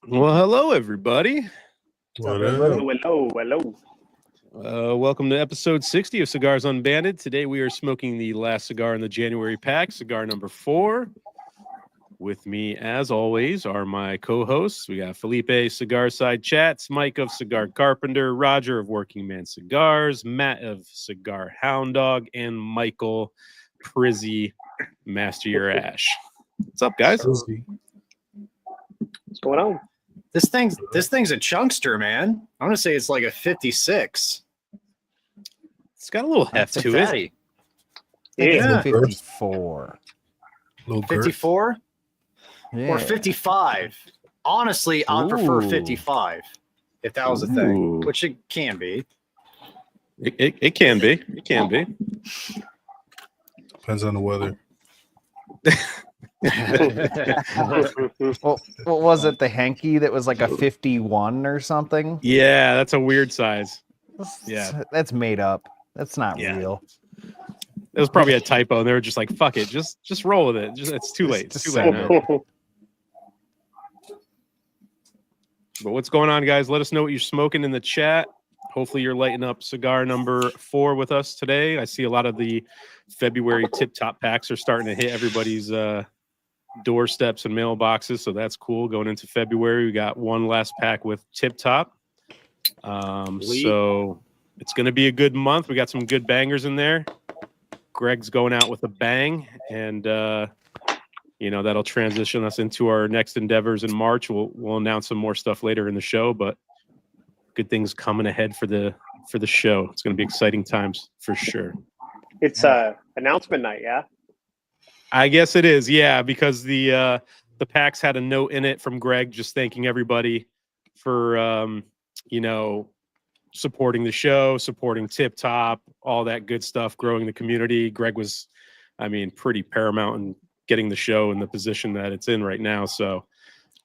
Well, hello, everybody. What Hello, up? hello. Welcome to episode 60 of Cigars Unbanded. Today we are smoking the last cigar in the January pack, cigar number 4. With me, as always, are my co-hosts. We got Felipe, Cigar Side Chats, Mike of Cigar Carpenter, Roger of Working Man Cigars, Matt of Cigar Hound Dog, and Michael Prizzy, Master Your Ash. What's up, guys? What's going on? This thing's a chunkster, man. I'm gonna say it's like a 56. It's got a little heft It's a to it. fatty. Yeah. 54. 54 Yeah. or 55. Honestly, I would prefer Ooh. 55 if that was a Ooh. thing, which it can be. It can be. It can be. Depends on the weather. Well, what was it? The hanky that was like a 51 or something? Yeah, that's a weird size. Yeah. That's made up. That's not Yeah. real. It was probably a typo, and they were just like, "Fuck it, just roll with it. It's too late. It's Just too say late now." But what's going on, guys? Let us know what you're smoking in the chat. Hopefully, you're lighting up cigar number 4 with us today. I see a lot of the February tip top packs are starting to hit everybody's doorsteps and mailboxes, so that's cool. Going into February, we got one last pack with tip top. So it's going to be a good month. We got some good bangers in there. Greg's going out with a bang, and that'll transition us into our next endeavors in March. We'll announce some more stuff later in the show, but good things coming ahead for the show. It's going to be exciting times for sure. It's announcement night, yeah? I guess it is, yeah, because the packs had a note in it from Greg just thanking everybody for supporting the show, supporting Tip Top, all that good stuff, growing the community. Greg was, pretty paramount in getting the show in the position that it's in right now. So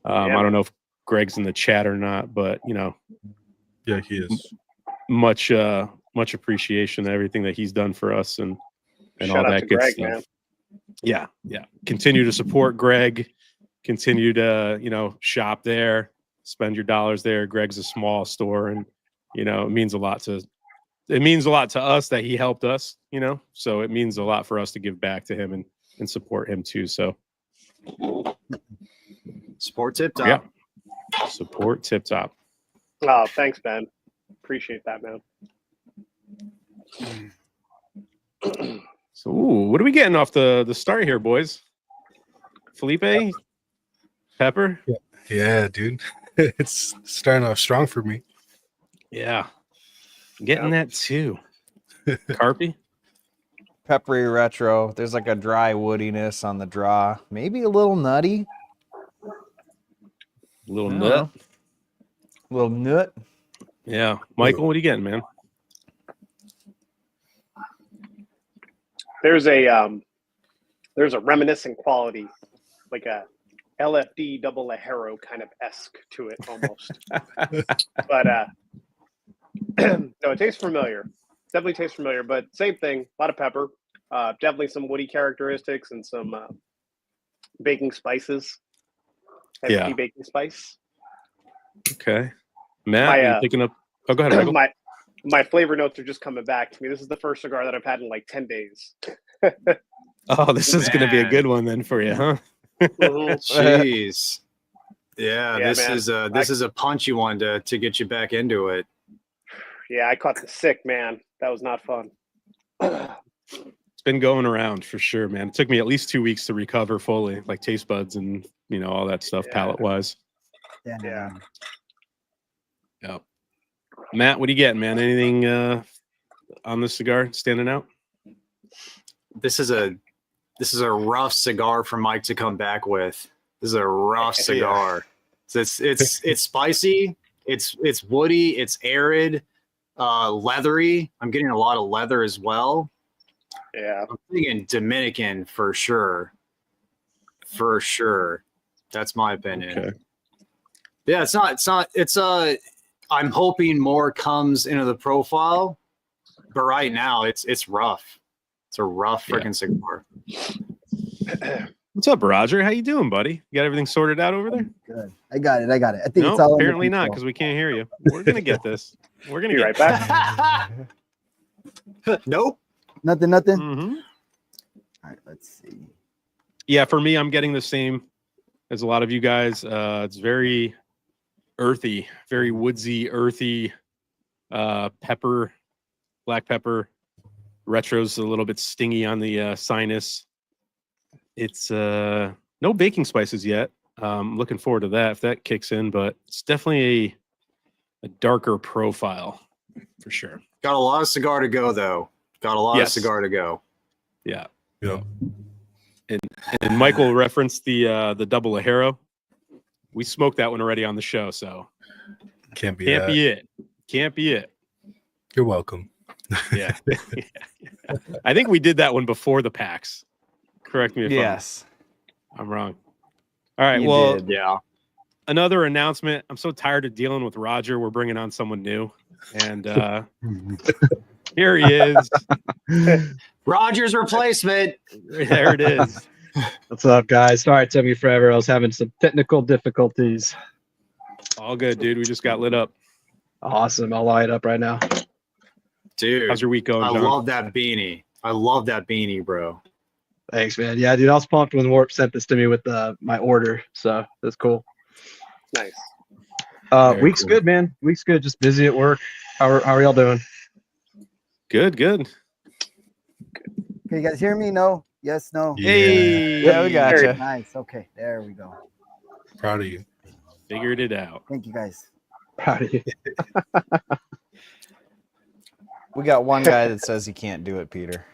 I don't know if Greg's in the chat or not, but Yeah, he is. much appreciation to everything that he's done for us and Shout all out that to good Greg, stuff. man. Yeah. Continue to support Greg. Continue to shop there, spend your dollars there. Greg's a small store, and it means a lot to us that he helped us. So it means a lot for us to give back to him and support him too. So Sport Tip Top. yeah, support Tip Top. Oh, thanks, Ben. Appreciate that, man. So what are we getting off the start here, boys? Felipe, Pepper. Yeah, dude. It's starting off strong for me. Yeah, getting that too. Carpy. Peppery retro. There's like a dry woodiness on the draw. Maybe a little nutty. Little I don't nut. know. Little nut. Yeah, Michael, what are you getting, man? There's a reminiscent quality, like a LFD double Ajero kind of esque to it almost. But no, it tastes familiar. Definitely tastes familiar, but same thing. A lot of pepper. Definitely some woody characteristics and some baking spices. Yeah. Heavy baking spice. Okay, Matt, you picking up? Oh, go ahead, Michael. My flavor notes are just coming back to me. This is the first cigar that I've had in like 10 days. Oh, this is going to be a Man. good one then for you, huh? Jeez. Yeah, Yeah, this man. is a punchy one to get you back into it. Yeah, I caught the sick, man. That was not fun. It's been going around for sure, man. It took me at least 2 weeks to recover fully, like taste buds and all that stuff, Yeah. palate wise. Yeah. Yeah. Matt, what are you getting, man? Anything on this cigar standing out? This is a rough cigar for Mike to come back with. This is a rough Yeah. cigar. So it's spicy, it's woody, it's arid, leathery. I'm getting a lot of leather as well. Yeah. I'm thinking Dominican for sure. For sure. That's my opinion. Okay. Yeah, it's I'm hoping more comes into the profile, but right now it's rough. It's a rough freaking cigar. What's up, Roger? How you doing, buddy? You got everything sorted out over there? Good. I got it. I think No, it's all under apparently not, control. because we can't hear you. We're gonna get this. We're gonna Be get right back. Nope. Nothing. Mhm. All right, let's see. Yeah, for me, I'm getting the same as a lot of you guys. It's very earthy, very woodsy, earthy. Pepper, black pepper. Retro's a little bit stingy on the sinus. It's no baking spices yet. Looking forward to that if that kicks in, but it's definitely a darker profile for sure. Got a lot of cigar to go, though. Got a lot of cigar to go. Yeah. Yeah. And Michael referenced the double Ajero. We smoked that one already on the show, so Can't be can't that. be it. Can't be it. You're welcome. Yeah. I think we did that one before the PAX. Correct me if Yes. I'm wrong. All right. You Well, did. Yeah. another announcement. I'm so tired of dealing with Roger. We're bringing on someone new. And here he is. Roger's replacement. There it is. What's up, guys? Sorry it took me forever. I was having some technical difficulties. All good, dude. We just got lit up. Awesome. I'll light up right now. Dude, How's your week going, I John? love that beanie. I love that beanie, bro. Thanks, man. Yeah, dude, I was pumped when Warp sent this to me with my order. So that's cool. Nice. Very Week's cool. good, man. Week's good. Just busy at work. How are y'all doing? Good, good. Can you guys hear me? No? Yes, no? Hey. Yeah, we gotcha. Nice. Okay, there we go. Proud of you. Figured it out. Thank you, guys. Proud of you. We got one guy that says he can't do it, Peter.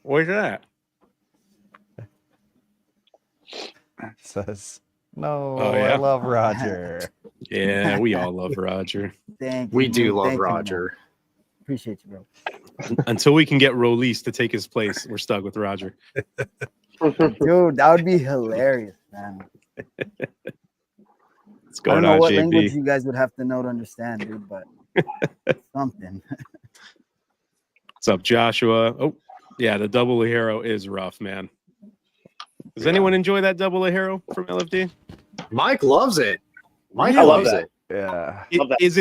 What's that? Says, no, Oh, yeah? I love Roger. Yeah, we all love Roger. Thank you. We do man. love Thank you, man. Roger. Appreciate you, bro. Until we can get Rolise to take his place, we're stuck with Roger. Dude, that would be hilarious, man. What's I going don't know on, what language JB? you guys would have to know to understand, dude, but something. What's up, Joshua? Oh, yeah, the double Ajero is rough, man. Does anyone enjoy that double Ajero from LFD? Mike loves it. Mike I love loves that. it. Yeah. Love that. Is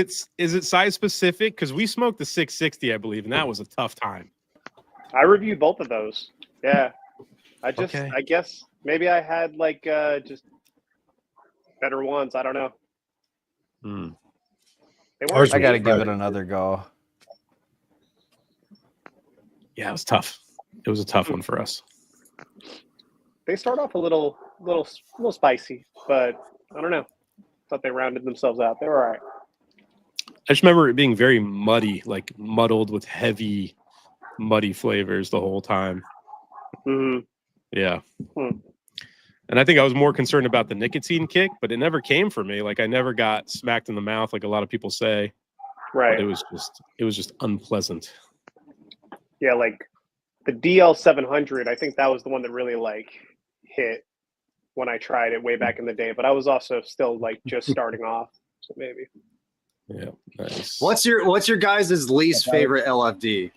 it size specific? Because we smoked the 660, I believe, and that was a tough time. I reviewed both of those. Yeah. Okay. I guess maybe I had like just better ones. I don't know. Hmm. They Ours weren't I got to was give it Friday. another go. Yeah, it was tough. It was a tough one for us. They start off a little spicy, but I don't know. Thought they rounded themselves out. They were all right. I just remember it being very muddy, like muddled with heavy, muddy flavors the whole time. Hmm. Yeah. Hmm. And I think I was more concerned about the nicotine kick, but it never came for me. Like I never got smacked in the mouth like a lot of people say. But Right. it was just unpleasant. Yeah, like the DL 700. I think that was the one that really like hit when I tried it way back in the day. But I was also still like just starting off, so maybe. Yeah. Nice. What's your guys' least favorite LFD?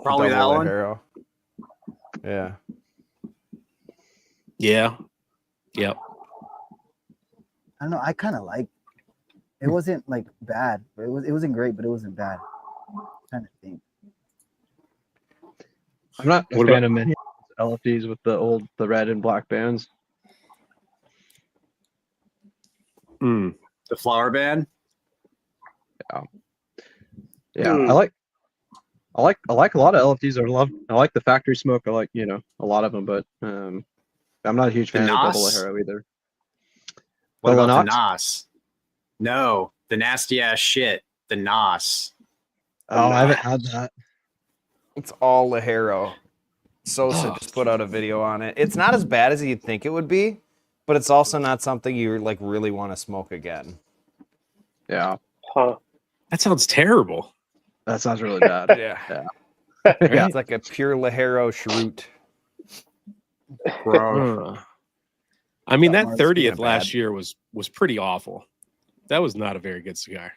Probably that Double one. Ajero. Yeah. Yeah. Yep. I don't know. I kind of like it. Wasn't like bad. But it wasn't great, but it wasn't bad. Kind of thing. I'm not a What fan of many LFDs with the red and black bands. Mm. The flower band. Yeah, Hmm. I like a lot of LFDs. I like the factory smoke. I like a lot of them, but I'm not a huge fan of the double Nas? Ajero either. What The about the Lennox? Nas? No, the nasty ass shit. The Nas. Oh, I haven't had that. It's all Ajero. Sosa just put out a video on it. It's not as bad as you'd think it would be, but it's also not something you like really want to smoke again. Yeah, Huh. That sounds terrible. that sounds really bad. Yeah. Yeah. It's like a pure Lajero cheroot. Uh, I mean, that Mark's 30th kinda last bad. year was pretty awful. That was not a very good cigar.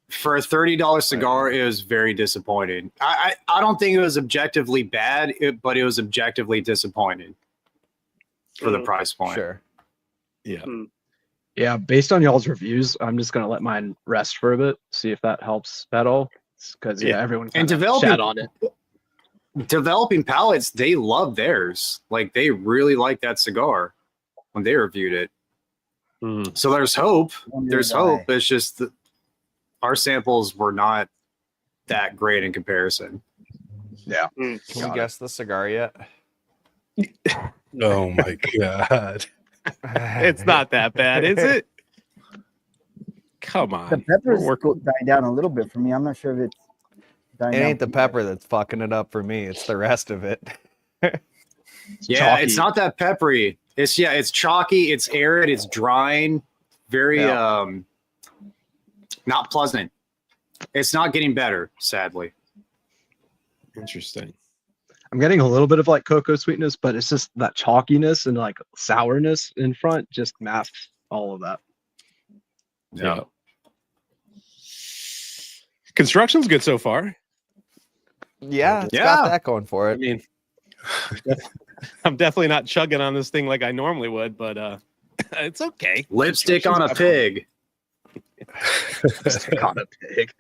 For a $30 cigar, it was very disappointing. I don't think it was objectively bad, but it was objectively disappointing for the price point. Sure. Yeah. Yeah, based on y'all's reviews, I'm just gonna let mine rest for a bit, see if that helps at all. Because everyone And kinda shat on it. Developing palates, they love theirs. Like they really like that cigar when they reviewed it. So there's hope. There's hope. It's just that our samples were not that great in comparison. Yeah. Can we guess the cigar yet? Oh my god. It's not that bad, is it? Come on. The pepper's We're- dying down a little bit for me. I'm not sure if it's dying It down ain't the for you. pepper that's fucking it up for me. It's the rest of it. Yeah, Chalky. it's not that peppery. It's chalky, it's arid, it's drying, very not pleasant. It's not getting better, sadly. Interesting. I'm getting a little bit of like cocoa sweetness, but it's just that chalkiness and like sourness in front just masks all of that. Yeah. Construction's good so far. Yeah, it's Yeah. got that going for I it. mean, I'm definitely not chugging on this thing like I normally would, but it's okay. Lipstick on a pig. Stick on a pig.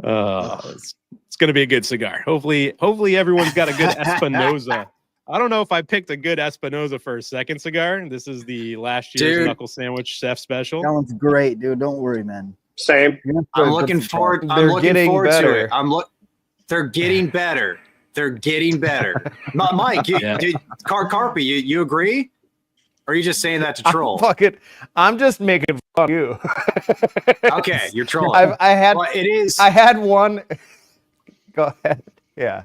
It's going to be a good cigar. Hopefully everyone's got a good Espinosa. I don't know if I picked a good Espinosa for a second cigar. This is the last year's Dude. Knuckle Sandwich Chef Special. That one's great, dude. Don't worry, man. Same. You're in for a I'm good looking cigar. forward. I'm They're looking getting forward better. to it. They're getting better. They're getting better. Mike, Yeah. Carpi, you agree? Or are you just saying that to troll? I'm just making fun of you. Okay, you're trolling. I had Well, it is. I had one. Go ahead. Yeah.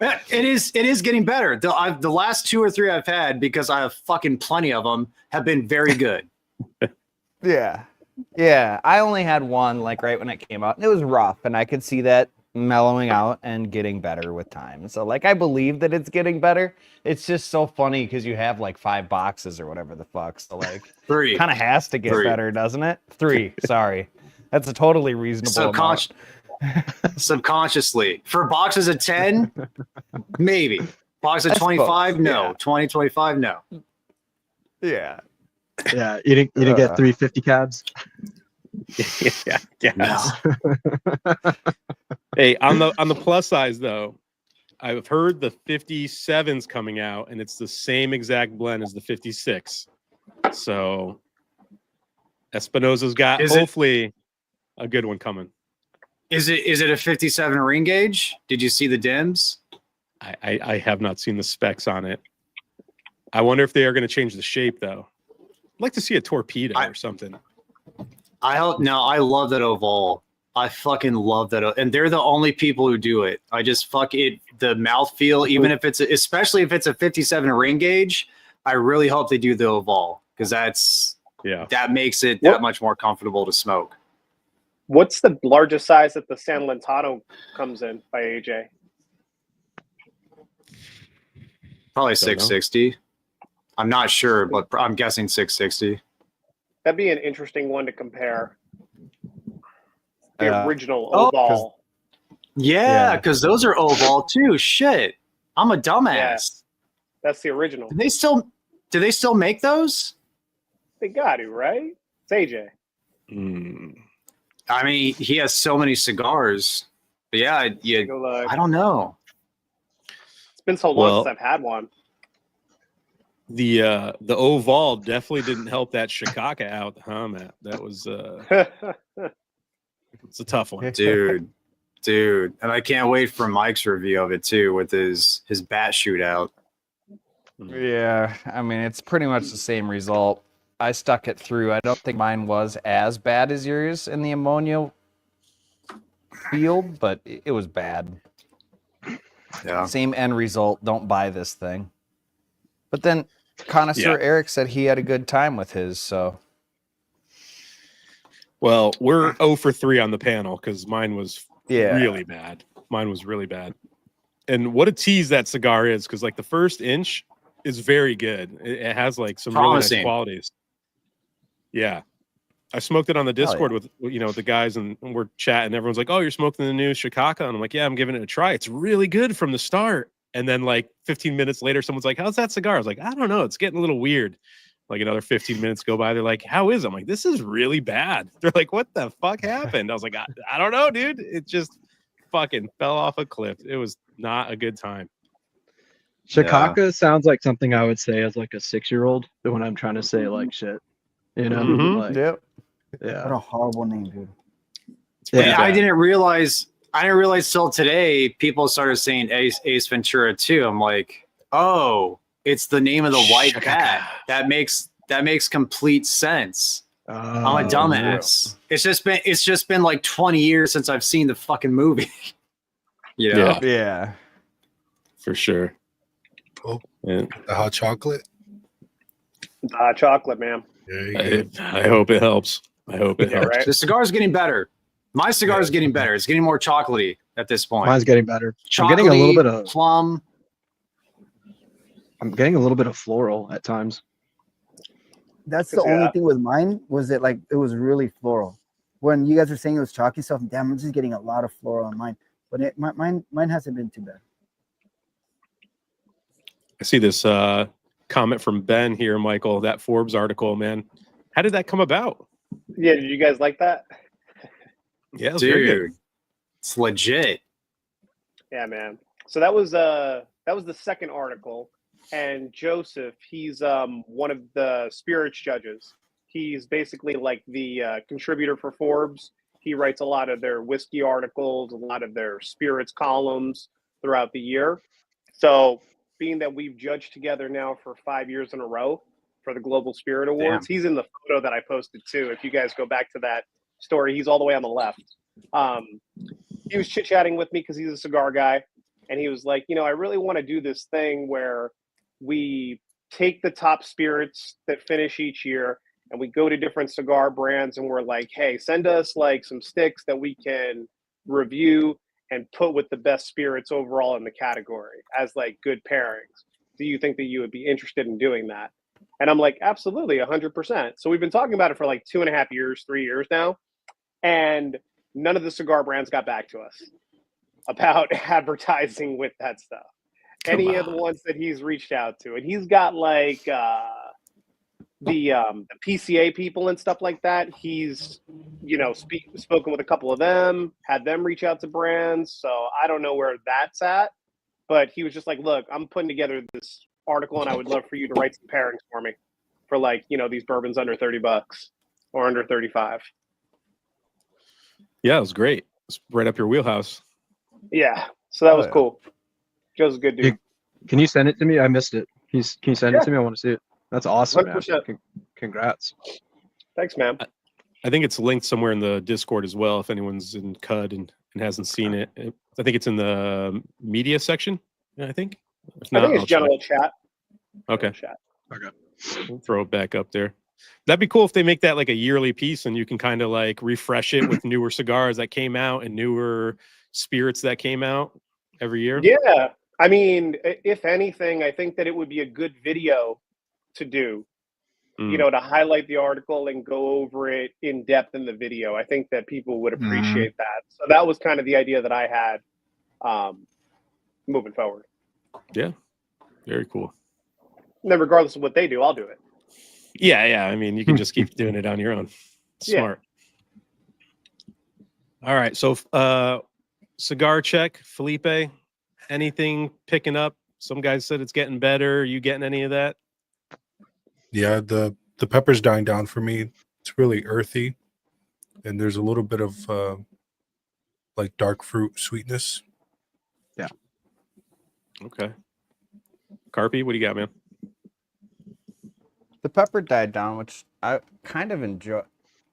It is getting better. The last 2 or 3 I've had, because I have fucking plenty of them, have been very good. Yeah. Yeah. I only had one like right when it came out. And it was rough, and I could see that mellowing out and getting better with time. So like I believe that it's getting better. It's just so funny because you have like 5 boxes or whatever the fuck. So like 3. kind of has to get 3. better, doesn't it? 3. Sorry. That's a totally reasonable amount. Subconsciously. For boxes of 10, maybe. Box of I suppose, 25, no. yeah. 25, no. Yeah. Yeah, you didn't get 350 cabs. Yeah. No. Hey, on the plus size though, I've heard the 57's coming out, and it's the same exact blend as the 56. So Espinosa's got Is it- hopefully a good one coming. Is it a 57 ring gauge? Did you see the dims? I have not seen the specs on it. I wonder if they are going to change the shape though. I'd like to see a torpedo or something. I love that oval. I fucking love that. And they're the only people who do it. I just fuck it. The mouthfeel, even if especially if it's a 57 ring gauge, I really hope they do the oval, because that makes it that much more comfortable to smoke. What's the largest size that the San Lentano comes in by AJ? Probably know. 660. I'm not sure, but I'm guessing 660. That'd be an interesting one to compare. The original oh, oval. Yeah, because those are oval too. Shit, I'm a dumbass. Yeah. That's the original. Do they still make those? They got to, right? It's AJ. I mean, he has so many cigars. But yeah, Take a look. I don't know. It's been so long since I've had one. The oval definitely didn't help that Shikaka out, huh, Matt? That was it's a tough one. Dude. And I can't wait for Mike's review of it too, with his bat shootout. Yeah, I mean, it's pretty much the same result. I stuck it through. I don't think mine was as bad as yours in the ammonia field, but it was bad. Yeah. Same end result. Don't buy this thing. But then Connoisseur Eric said he had a good time with his, so. Well, we're 0 for 3 on the panel because mine was Yeah. really bad. Mine was really bad. And what a tease that cigar is, because like the first inch is very good. It has like some really Promising. nice qualities. Yeah. I smoked it on the Hell Discord with the guys, and we're chatting. Everyone's like, "Oh, you're smoking the new Shikaka," and I'm like, "Yeah, I'm giving it a try. It's really good from the start." And then like 15 minutes later, someone's like, "How's that cigar?" I was like, "I don't know. It's getting a little weird." Like another 15 minutes go by. They're like, "How is it?" I'm like, "This is really bad." They're like, "What the fuck happened?" I was like, I don't know, dude. It just fucking fell off a cliff. It was not a good time. Shikaka sounds like something I would say as like a 6-year-old when I'm trying to say like shit. You know? Mhm. Like, Yep. What yeah. a horrible name, dude. It's pretty Yeah. I bad. didn't realize till today people started saying Ace Ventura too. I'm like, oh, it's the name of the white Shikaka. cat. That makes complete sense. I'm a Oh, dumbass. It's just been like 20 years since I've seen the fucking movie. You know? Yeah. Yeah. For sure. Oh, Yeah. the hot chocolate. Chocolate, man. There you go. I hope it helps. I hope it Yeah, helps. right. The cigar's getting better. My cigar's Yeah. getting better. It's getting more chocolatey at this point. mine's getting better. Chocolatey, I'm getting a little bit of plum. floral at times. That's the Cause, only yeah. thing with mine was it was really floral. When you guys were saying it was chalky stuff, damn, I'm just getting a lot of floral on mine. But mine hasn't been too bad. I see this comment from Ben here, Michael, that Forbes article, man. How did that come about? Yeah, did you guys like that? Yeah, it was very good. Dude, it's legit. Yeah, man. So that was the second article, and Joseph, he's one of the spirits judges. He's basically like the contributor for Forbes. He writes a lot of their whiskey articles, a lot of their spirits columns throughout the year. So being that we've judged together now for 5 years in a row for the Global Spirit Awards, he's in the photo that I posted too. If you guys go back to that story, he's all the way on the left. He was chit-chatting with me because he's a cigar guy, and he was like, I really want to do this thing where we take the top spirits that finish each year and we go to different cigar brands and we're like, hey, send us like some sticks that we can review and put with the best spirits overall in the category as like good pairings. Do you think that you would be interested in doing that? And I'm like, absolutely, 100%. So we've been talking about it for like 2.5 years, 3 years now. And none of the cigar brands got back to us about advertising with that stuff. Any of the ones that he's reached out to. And he's got like the PCA people and stuff like that. He's, spoken with a couple of them, had them reach out to brands. So I don't know where that's at. But he was just like, look, I'm putting together this article and I would love for you to write some pairings for me for like, these bourbons under $30 or under 35. Yeah, it was great. It's right up your wheelhouse. Yeah. So that was yeah. cool. Joe's a good dude. Can you send it to me? I missed it. Can you send it to me? I want to see it. That's awesome, man. 100%. Congrats. Thanks, man. I think it's linked somewhere in the Discord as well if anyone's in CUD and hasn't seen it. I think it's in the media section, I think. If not, I think I'll it's general chat. Okay. Chat. We'll throw it back up there. That'd be cool if they make that like a yearly piece and you can kind of like refresh it with newer cigars that came out and newer spirits that came out every year. Yeah. I mean, if anything, I think that it would be a good video to do, to highlight the article and go over it in depth in the video. I think that people would appreciate that. So that was kind of the idea that I had moving forward. Yeah. Very cool. And then regardless of what they do, I'll do it. Yeah. I mean, you can just keep doing it on your own. Smart. Yeah. All right. So cigar check, Felipe. Anything picking up? Some guys said it's getting better. Are you getting any of that? Yeah, the pepper's dying down for me. It's really earthy, and there's a little bit of like dark fruit sweetness. Yeah. Okay. Carpy, what do you got, man? The pepper died down, which I kind of enjoy.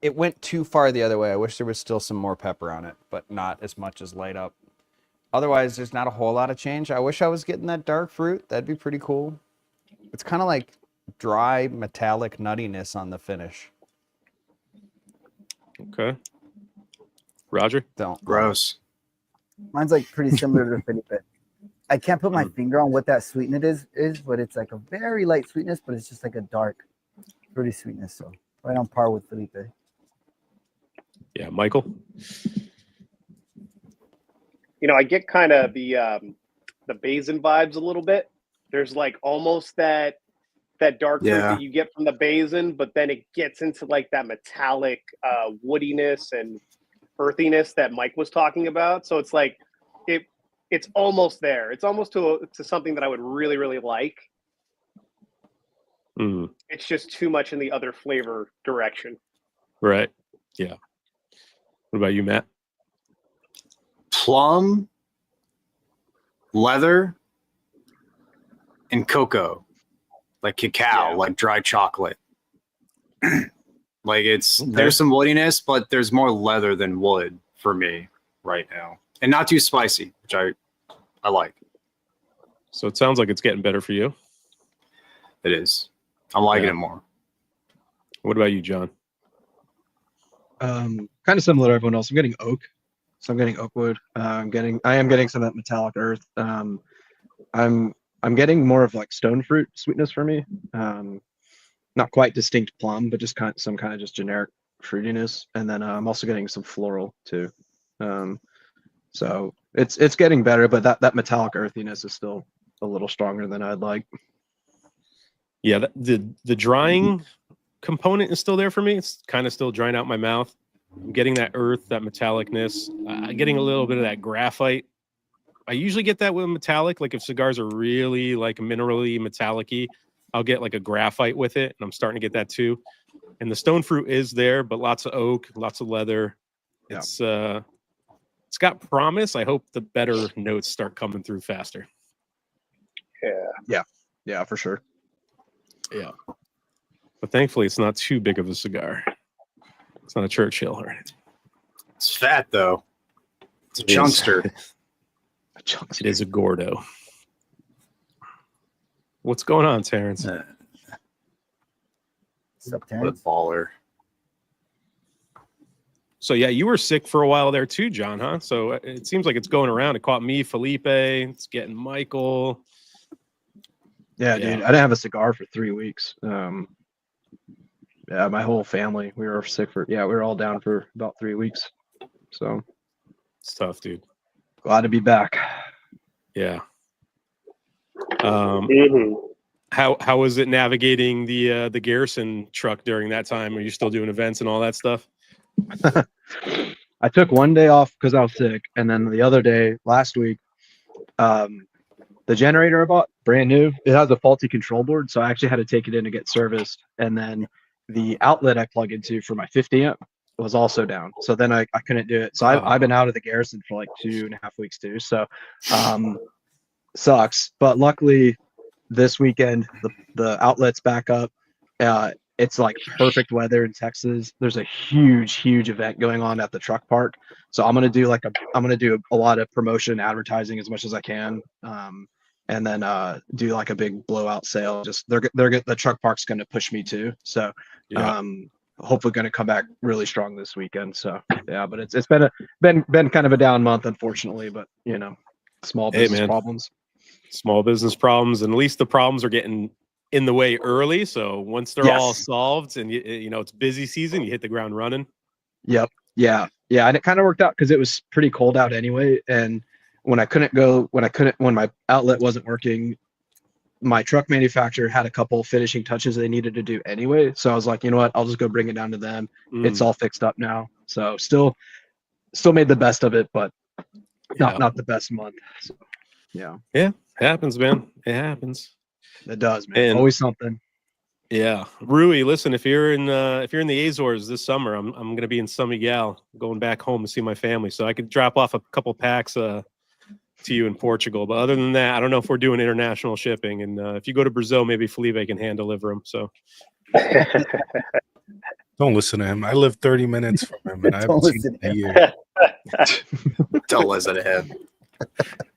It went too far the other way. I wish there was still some more pepper on it, but not as much as light up. Otherwise, there's not a whole lot of change. I wish I was getting that dark fruit. That'd be pretty cool. It's kind of like dry metallic nuttiness on the finish. Okay. Roger? Don't. Gross. Mine's like pretty similar to Felipe. I can't put my finger on what that sweetness is, but it's like a very light sweetness, but it's just like a dark, fruity sweetness. So right on par with Felipe. Yeah, Michael. You know, I get kind of the Basin vibes a little bit. There's like almost that dark fruit Yeah. that you get from the Basin, but then it gets into like that metallic woodiness and earthiness that Mike was talking about. So it's like it's almost there. It's almost to something that I would really, really like. Mm, It's just too much in the other flavor direction. right. Yeah. What about you, Matt? Plum, leather, and cocoa, like cacao, Yeah. like dry chocolate. Like it's Okay. there's some woodiness, but there's more leather than wood for me right now, and not too spicy, which I like. So it sounds like it's getting better for you. It is. I'm liking Yeah. it more. What about you, John? Kind of similar to everyone else. I'm getting oak, so I'm getting oak wood. I am getting some of that metallic earth. I'm getting more of like stone fruit sweetness for me. Not quite distinct plum, but just some kind of just generic fruitiness. And then I'm also getting some floral too. So it's getting better, but that metallic earthiness is still a little stronger than I'd like. Yeah, the drying component is still there for me. It's kind of still drying out my mouth. I'm getting that earth, that metallicness. Getting a little bit of that graphite. I usually get that with metallic. Like if cigars are really like minerally metallic-y, I'll get like a graphite with it, and I'm starting to get that too. And the stone fruit is there, but lots of oak, lots of leather. Yeah. It's got promise. I hope the better notes start coming through faster. Yeah, for sure. Yeah. But thankfully, it's not too big of a cigar. It's not a Churchill or anything. It's fat though. It's a It is. chunkster. It is a Gordo. What's going on, Terrence? Uh, What's up, What a Terrence? baller. So yeah, you were sick for a while there too, John, huh? So it seems like it's going around. It caught me, Felipe. It's getting Michael. Yeah, Yeah. dude, I didn't have a cigar for 3 weeks. Yeah, my whole family, we were sick we were all down for about 3 weeks. So It's tough, dude. glad to be back. Yeah. Mm-hmm. How was it navigating the Garrison truck during that time? Are you still doing events and all that stuff? I took one day off because I was sick, and then the other day last week, the generator I bought, brand new, it has a faulty control board, so I actually had to take it in to get serviced. And then the outlet I plug into for my 50 amp was also down, so then I couldn't do it. So I've been out of the Garrison for like 2.5 weeks too. So sucks, but luckily this weekend the outlet's back up. It's like perfect weather in Texas. There's a huge event going on at the truck park. So I'm gonna do a lot of promotion, advertising as much as I can, and then do like a big blowout sale. Just the truck park's gonna push me too. So Yeah. hopefully gonna come back really strong this weekend. So yeah, but it's been kind of a down month, unfortunately. But you know, small Hey, business man. problems. Small business problems, and at least the problems are getting in the way early. So once they're all Yes. solved and you know it's busy season, you hit the ground running. Yep. Yeah. And it kind of worked out because it was pretty cold out anyway. And when my outlet wasn't working, my truck manufacturer had a couple finishing touches they needed to do anyway. So I was like, you know what? I'll just go bring it down to them. It's all fixed up now. So still made the best of it, but not the best month. So, yeah. Yeah, happens, man. It happens. It does, man. And- Always something. Yeah, Rui, listen, if you're in the Azores this summer, I'm gonna be in San Miguel, going back home to see my family, so I could drop off a couple packs to you in Portugal. But other than that, I don't know if we're doing international shipping. And if you go to Brazil, maybe Felipe can hand deliver them. So Don't listen to him. I live 30 minutes from him, and I haven't Don't seen listen him in to a year. Don't listen to him.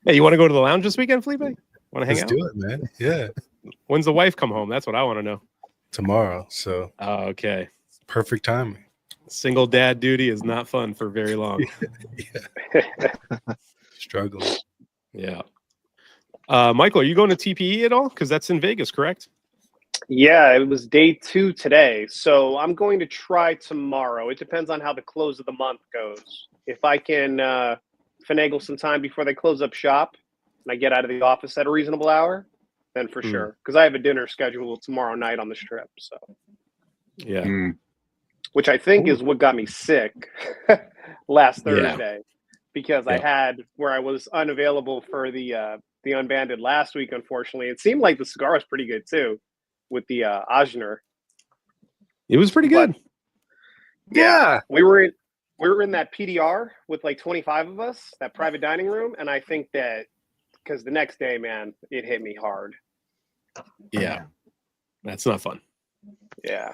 hey, you want to go to the lounge this weekend, Felipe? Want to hang Let's out? do it, man. Yeah, When's the wife come home? That's what I want to know. tomorrow. So Oh, okay. perfect timing. Single dad duty is not fun for very long. Struggling. Yeah. Michael, are you going to TPE at all? Because that's in Vegas, correct? Yeah, it was day 2 today. So I'm going to try tomorrow. It depends on how the close of the month goes. If I can finagle some time before they close up shop and I get out of the office at a reasonable hour, then for sure. Because I have a dinner scheduled tomorrow night on the strip. So, Yeah. which I think is what got me sick last Yeah. Thursday, because I had where I was unavailable for the Unbanded last week. Unfortunately, it seemed like the cigar was pretty good too, with the Ajner. It was pretty good. Yeah. We were in that PDR with like 25 of us, that private dining room, and I think that because the next day, man, it hit me hard. Yeah. That's not fun. Yeah.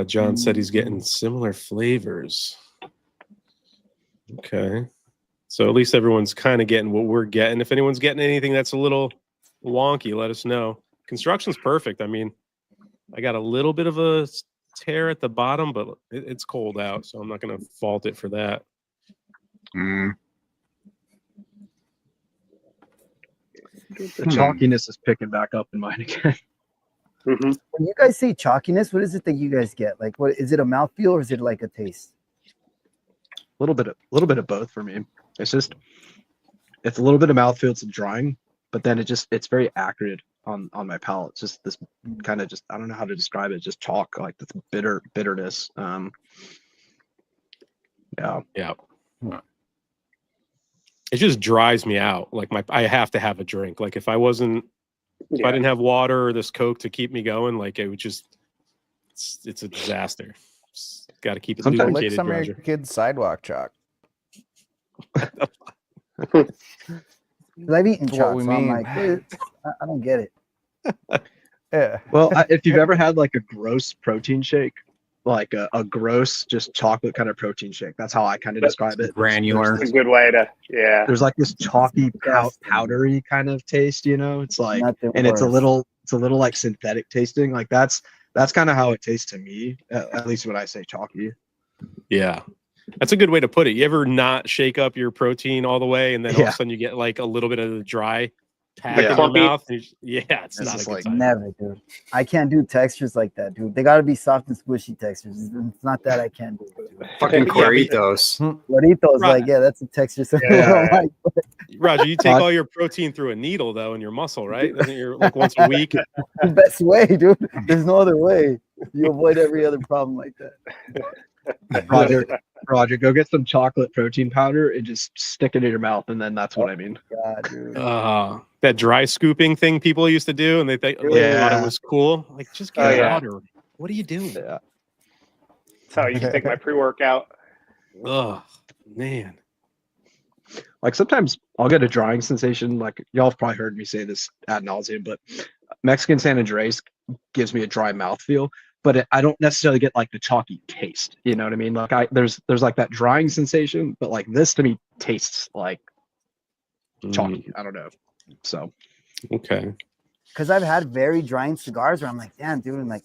John said he's getting similar flavors. Okay. So at least everyone's kind of getting what we're getting. If anyone's getting anything that's a little wonky, let us know. Construction's perfect. I mean, I got a little bit of a tear at the bottom, but it's cold out, so I'm not going to fault it for that. The chalkiness is picking back up in mine again. When you guys say chalkiness, what is it that you guys get? Like, what is it? A mouthfeel or is it like a taste? A little bit of both for me. It's a little bit of mouthfeel, it's drying, but then it's very acrid on my palate. It's just this kind of just, I don't know how to describe it, just chalk, like this bitterness. Yeah. It just dries me out. Like I have to have a drink. Like if I didn't have water or this Coke to keep me going, like it would just, it's a disaster. Got to keep it Sometimes lubricated. Like some of Roger. your kids' sidewalk chalk. Because I've eaten That's what chalk, we so I'm mean. like, I don't get it. Yeah. Well, if you've ever had like a gross protein shake, like a gross just chocolate kind of protein shake, that's how I kind of describe it. Granular. It's a good way to, There's like this chalky powdery kind of taste, you know. It's like, Nothing and it's a worse. little like synthetic tasting. Like that's kind of how it tastes to me, at least when I say chalky. Yeah. That's a good way to put it. You ever not shake up your protein all the way and then all of a sudden you get like a little bit of the dry pack in your clumpy. mouth? And it's not a just good like time. Never, dude. I can't do textures like that, dude. They got to be soft and squishy textures. It's not that I can't do it. Dude. Fucking Yeah, but- Corritos. Burritos, Right. like, yeah, that's a texture. So Yeah. like, Roger, you take all your protein through a needle though in your muscle, right? Isn't it like once a week? the best way, dude. There's no other way. You avoid every other problem like that. Roger, go get some chocolate protein powder and just stick it in your mouth, and then that's what I mean. God, dude. That dry scooping thing people used to do, and they thought it was cool. Like, just get water. What are you doing? Yeah. That's how I used to take my pre-workout. Oh man. Like sometimes I'll get a drying sensation. Like y'all have probably heard me say this ad nauseum, but Mexican San Andres gives me a dry mouthfeel, but I don't necessarily get like the chalky taste. You know what I mean? Like there's like that drying sensation, but like this to me tastes like chalky. I don't know. So Okay. Because I've had very drying cigars where I'm like, damn, dude, and like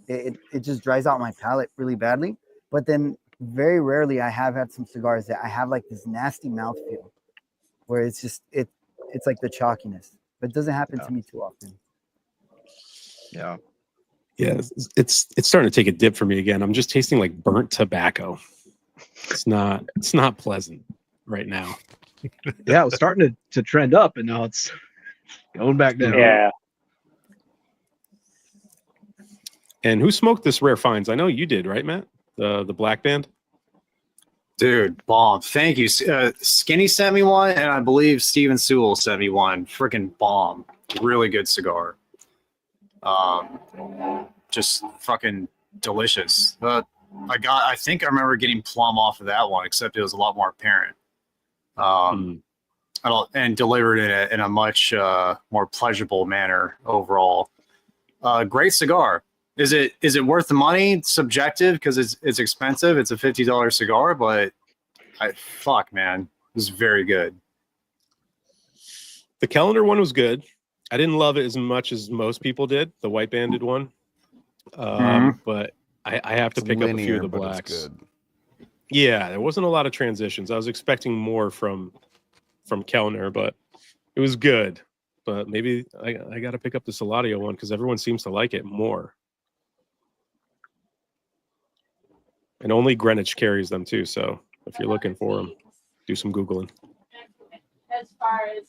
it just dries out my palate really badly. But then very rarely I have had some cigars that I have like this nasty mouthfeel where it's just it's like the chalkiness. But it doesn't happen to me too often. yeah. Yeah, it's starting to take a dip for me again. I'm just tasting like burnt tobacco. It's not pleasant right now. Yeah, it was starting to trend up, and now it's going back down. Yeah. And who smoked this Rare Finds? I know you did, right, Matt? The Black Band. Dude, bomb. Thank you. Skinny sent me one, and I believe Steven Sewell sent me one. Freaking bomb. Really good cigar. Just fucking delicious. I think I remember getting plum off of that one, except it was a lot more apparent. And delivered in a much more pleasurable manner overall. Great cigar. Is it worth the money? Subjective, because it's expensive. It's a $50 cigar, but fuck, man, it was very good. The calendar one was good. I didn't love it as much as most people did, the white banded one. But I have to pick up a few of the blacks. Yeah, there wasn't a lot of transitions. I was expecting more from Kellner, but it was good. but maybe I got to pick up the Saladio one because everyone seems to like it more. And only Greenwich carries them too. So if you're looking for them, do some Googling. As far as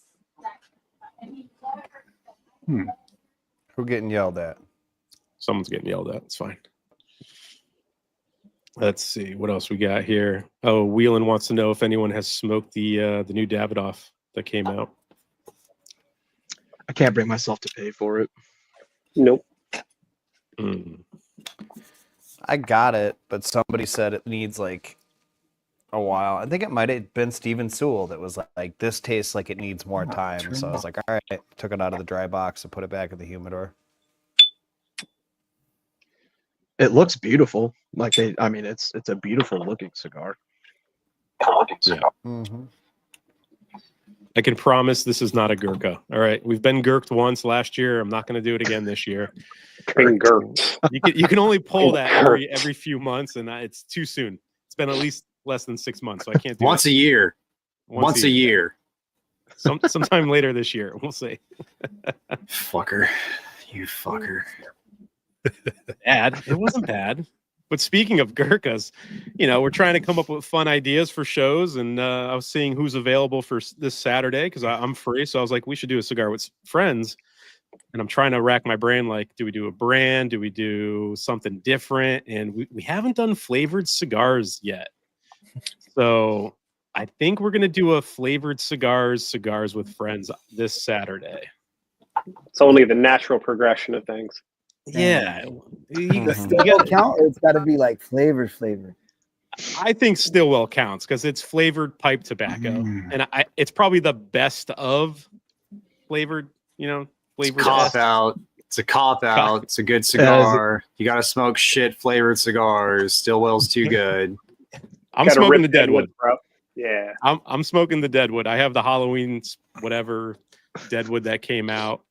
Who getting yelled at? Someone's getting yelled at. It's fine. Let's see what else we got here. Oh, Whelan wants to know if anyone has smoked the new Davidoff that came out. I can't bring myself to pay for it. Nope. Mm. I got it, but somebody said it needs like a while. I think it might have been Steven Sewell that was like, this tastes like it needs more time. So I was like, all right, took it out of the dry box and put it back in the humidor. It looks beautiful. Like I mean, it's a beautiful looking cigar. Yeah. Mm-hmm. I can promise this is not a Gurkha. All right. We've been Gurked once last year. I'm not going to do it again this year. Been Gurked. You can only pull that every few months, and it's too soon. It's been at least less than 6 months, so I can't do Once it. a year. Once a year. Sometime later this year. We'll see. Fucker. You fucker. Bad. It wasn't bad. But speaking of Gurkhas, we're trying to come up with fun ideas for shows, and I was seeing who's available for this Saturday because I'm free. So I was like, we should do a cigar with friends. And I'm trying to rack my brain, like, do we do a brand? Do we do something different? And we haven't done flavored cigars yet. So I think we're going to do a flavored cigars with friends this Saturday. It's only the natural progression of things. Yeah. Still count, or it's got to be like flavor. I think Stillwell counts because it's flavored pipe tobacco. And it's probably the best of flavored, flavored. It's a cop out. It's a cop out. It's a good cigar. You got to smoke shit flavored cigars. Stillwell's too good. I'm Gotta smoking rip the Deadwood. bro. Yeah. I'm smoking the Deadwood. I have the Halloween whatever Deadwood that came out.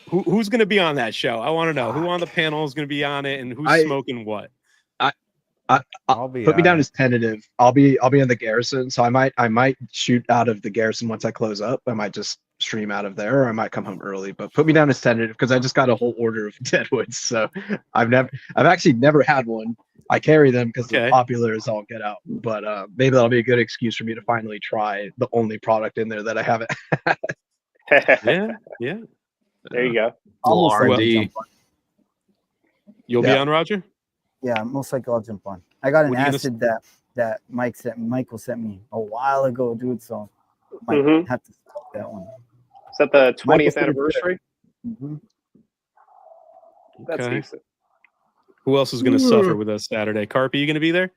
Who's going to be on that show? I want to know who on the panel is going to be on it and who's smoking what. I'll be Put me on down it. as tentative. I'll be on the Garrison, so I might shoot out of the Garrison once I close up. I might just stream out of there, or I might come home early. But put me down as tentative because I just got a whole order of Deadwoods. So I've actually never had one. I carry them because they're popular as all get out. But maybe that'll be a good excuse for me to finally try the only product in there that I haven't. Yeah. There you go. Little Almost like R&D. I'll jump on. You'll be on, Roger? Yeah, most likely I'll jump on. I got an What are you gonna acid that Michael sent me a while ago, dude. So might Mhm. have to smoke that one. Is that the 20th Michael's pretty anniversary? Mhm. That's Okay. decent. Who else is going to suffer with us Saturday? Carpy, you going to be there?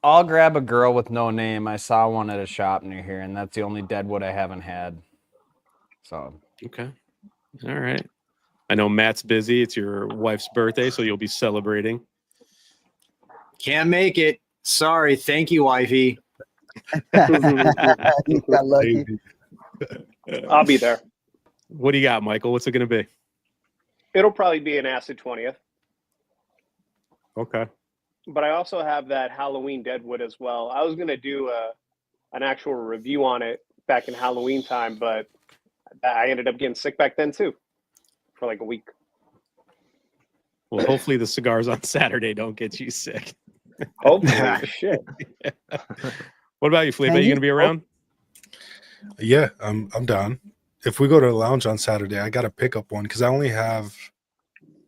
I'll grab a girl with no name. I saw one at a shop near here, and that's the only Deadwood I haven't had. So Okay. All right. I know Matt's busy. It's your wife's birthday, so you'll be celebrating. Can't make it. Sorry. Thank you, wifey. You got lucky. I'll be there. What do you got, Michael? What's it going to be? It'll probably be an acid 20th. Okay. But I also have that Halloween Deadwood as well. I was going to do an actual review on it back in Halloween time, but I ended up getting sick back then too for like a week. Well, hopefully the cigars on Saturday don't get you sick. Hopefully. Shit. What about you, Felipe? Are you going to be around? Yeah, I'm down. If we go to the lounge on Saturday, I got to pick up one because I only have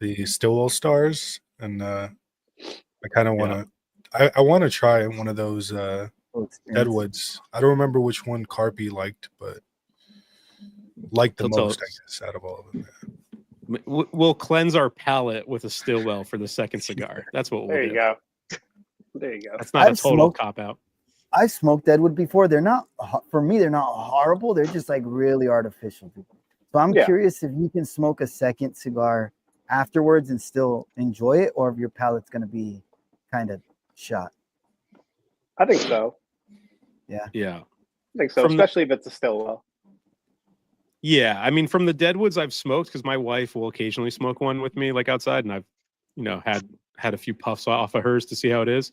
the Stillwell Stars, and I kind of want to. I want to try one of those Deadwoods. I don't remember which one Carpy liked, but liked the most, I guess, out of all of them. We'll cleanse our palate with a Stillwell for the second cigar. That's what we'll There do. you go. There you go. That's not a I've total smoked- cop out. I've smoked Deadwood before. They're not, for me, they're not horrible. They're just like really artificial. So I'm Yeah. curious if you can smoke a second cigar afterwards and still enjoy it, or if your palate's going to be kind of shot. I think so. Yeah. I think so, From the- especially if it's a Stillwell. Yeah. I mean, from the Deadwoods I've smoked, because my wife will occasionally smoke one with me, like outside, and I've, had a few puffs off of hers to see how it is.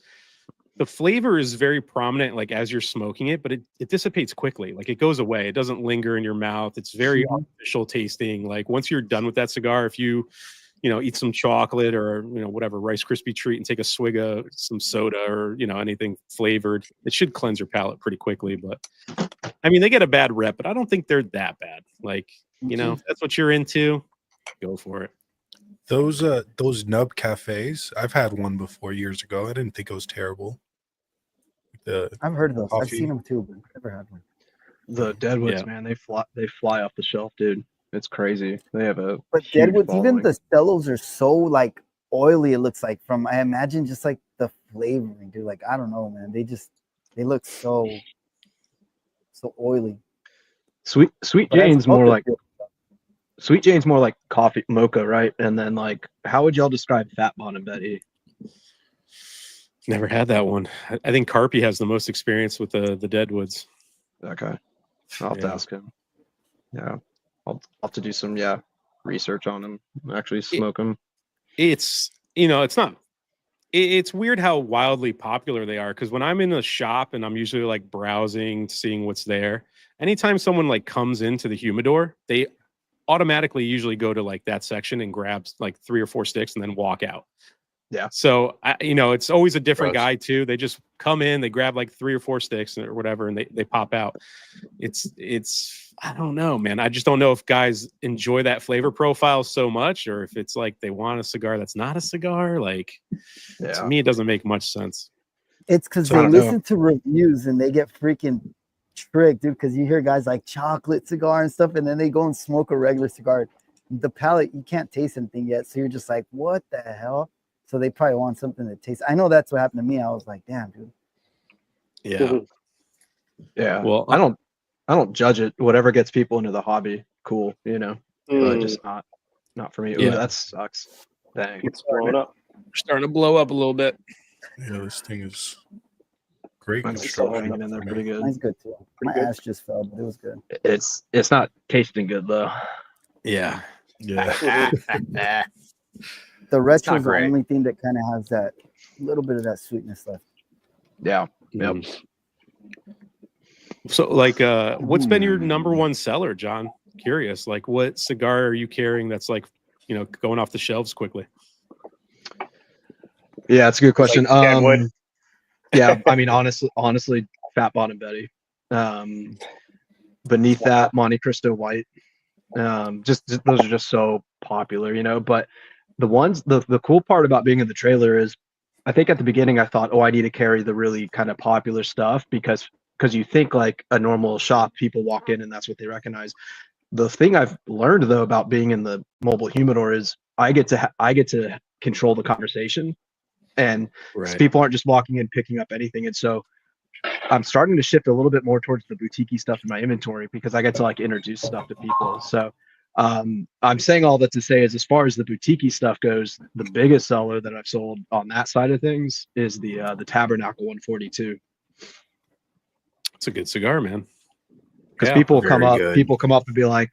the flavor is very prominent, like as you're smoking it, but it dissipates quickly. Like it goes away. It doesn't linger in your mouth. It's very artificial tasting. Like once you're done with that cigar, if you eat some chocolate or, whatever Rice Krispie treat and take a swig of some soda or, anything flavored, it should cleanse your palate pretty quickly. But I mean, they get a bad rep, but I don't think they're that bad. Like, if that's what you're into, go for it. Those nub cafes, I've had one before years ago. I didn't think it was terrible. I've heard of those. I've coffee. seen them too, but never had one. The Deadwoods, Yeah. man, they fly off the shelf, dude. It's crazy. They have a But huge Deadwoods, even following. the cellos are so like oily. It looks like I imagine just like the flavoring, dude. Like I don't know, man. They look so oily. Sweet But as a Jane's more smoker, like Sweet Jane's more like coffee mocha, right? And then like, how would y'all describe Fat Bon and Betty? Never had that one. I think Carpy has the most experience with the Deadwoods. Okay, I'll have to ask him. Yeah, I'll have to do some research on them. Actually, smoke them. It's it's not. It's weird how wildly popular they are, because when I'm in a shop and I'm usually like browsing, seeing what's there, anytime someone like comes into the humidor, they automatically usually go to like that section and grabs like 3 or 4 sticks and then walk out. Yeah. So it's always a different Gross. guy too. They just come in, they grab like 3 or 4 sticks or whatever, and they pop out. It's I don't know, man. I just don't know if guys enjoy that flavor profile so much, or if it's like they want a cigar that's not a cigar. Like to me, it doesn't make much sense. It's because So I they don't know. listen to reviews and they get freaking tricked, dude. Because you hear guys like chocolate cigar and stuff, and then they go and smoke a regular cigar. The palate, you can't taste anything yet, so you're just like, what the hell? So they probably want something that tastes. I know that's what happened to me. I was like, damn, dude. Yeah. Yeah. Well, I don't judge it. Whatever gets people into the hobby, cool. But just not for me. Ooh, Yeah. that sucks. Dang. It's blown up. starting to blow up a little bit. Yeah, this thing is great Mine's still construction. hanging in there pretty good. Mine's good too. My ass just fell, but it was good. It's not tasting good though. Yeah. Yeah. The retro not is the great. only thing that kind of has that little bit of that sweetness left. Yeah. Yep. So like what's been your number one seller, John? Curious. Like what cigar are you carrying that's like, going off the shelves quickly? Yeah, it's a good question. Deadwood. Yeah, I mean honestly, Fat Bon and Betty. Beneath that, Monte Cristo White. Just those are just so popular, but the cool part about being in the trailer is I think at the beginning I thought, I need to carry the really kind of popular stuff because you think like a normal shop, people walk in and that's what they recognize. The thing I've learned though about being in the mobile humidor is I get to control the conversation, and so people aren't just walking in picking up anything. And so I'm starting to shift a little bit more towards the boutique-y stuff in my inventory because I get to like introduce stuff to people. So I'm saying all that to say is, as far as the boutique-y stuff goes, the biggest seller that I've sold on that side of things is the Tabernacle 142. It's a good cigar, man. Because Yeah, people very come up and be like,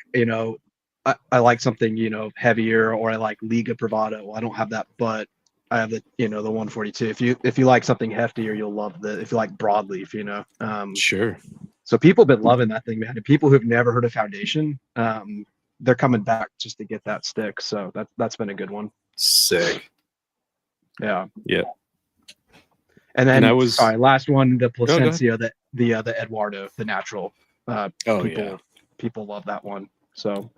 I like something, heavier, or I like Liga Privado. Well, I don't have that, but I have the 142. If you like something heftier, you'll love if you like broadleaf, Sure. So people have been loving that thing, man. And people who've never heard of Foundation, they're coming back just to get that stick. So that's been a good one. Sick. Yeah. Yeah. And then And last one, the go ahead. Plasencia, the Eduardo, the natural. People love that one. So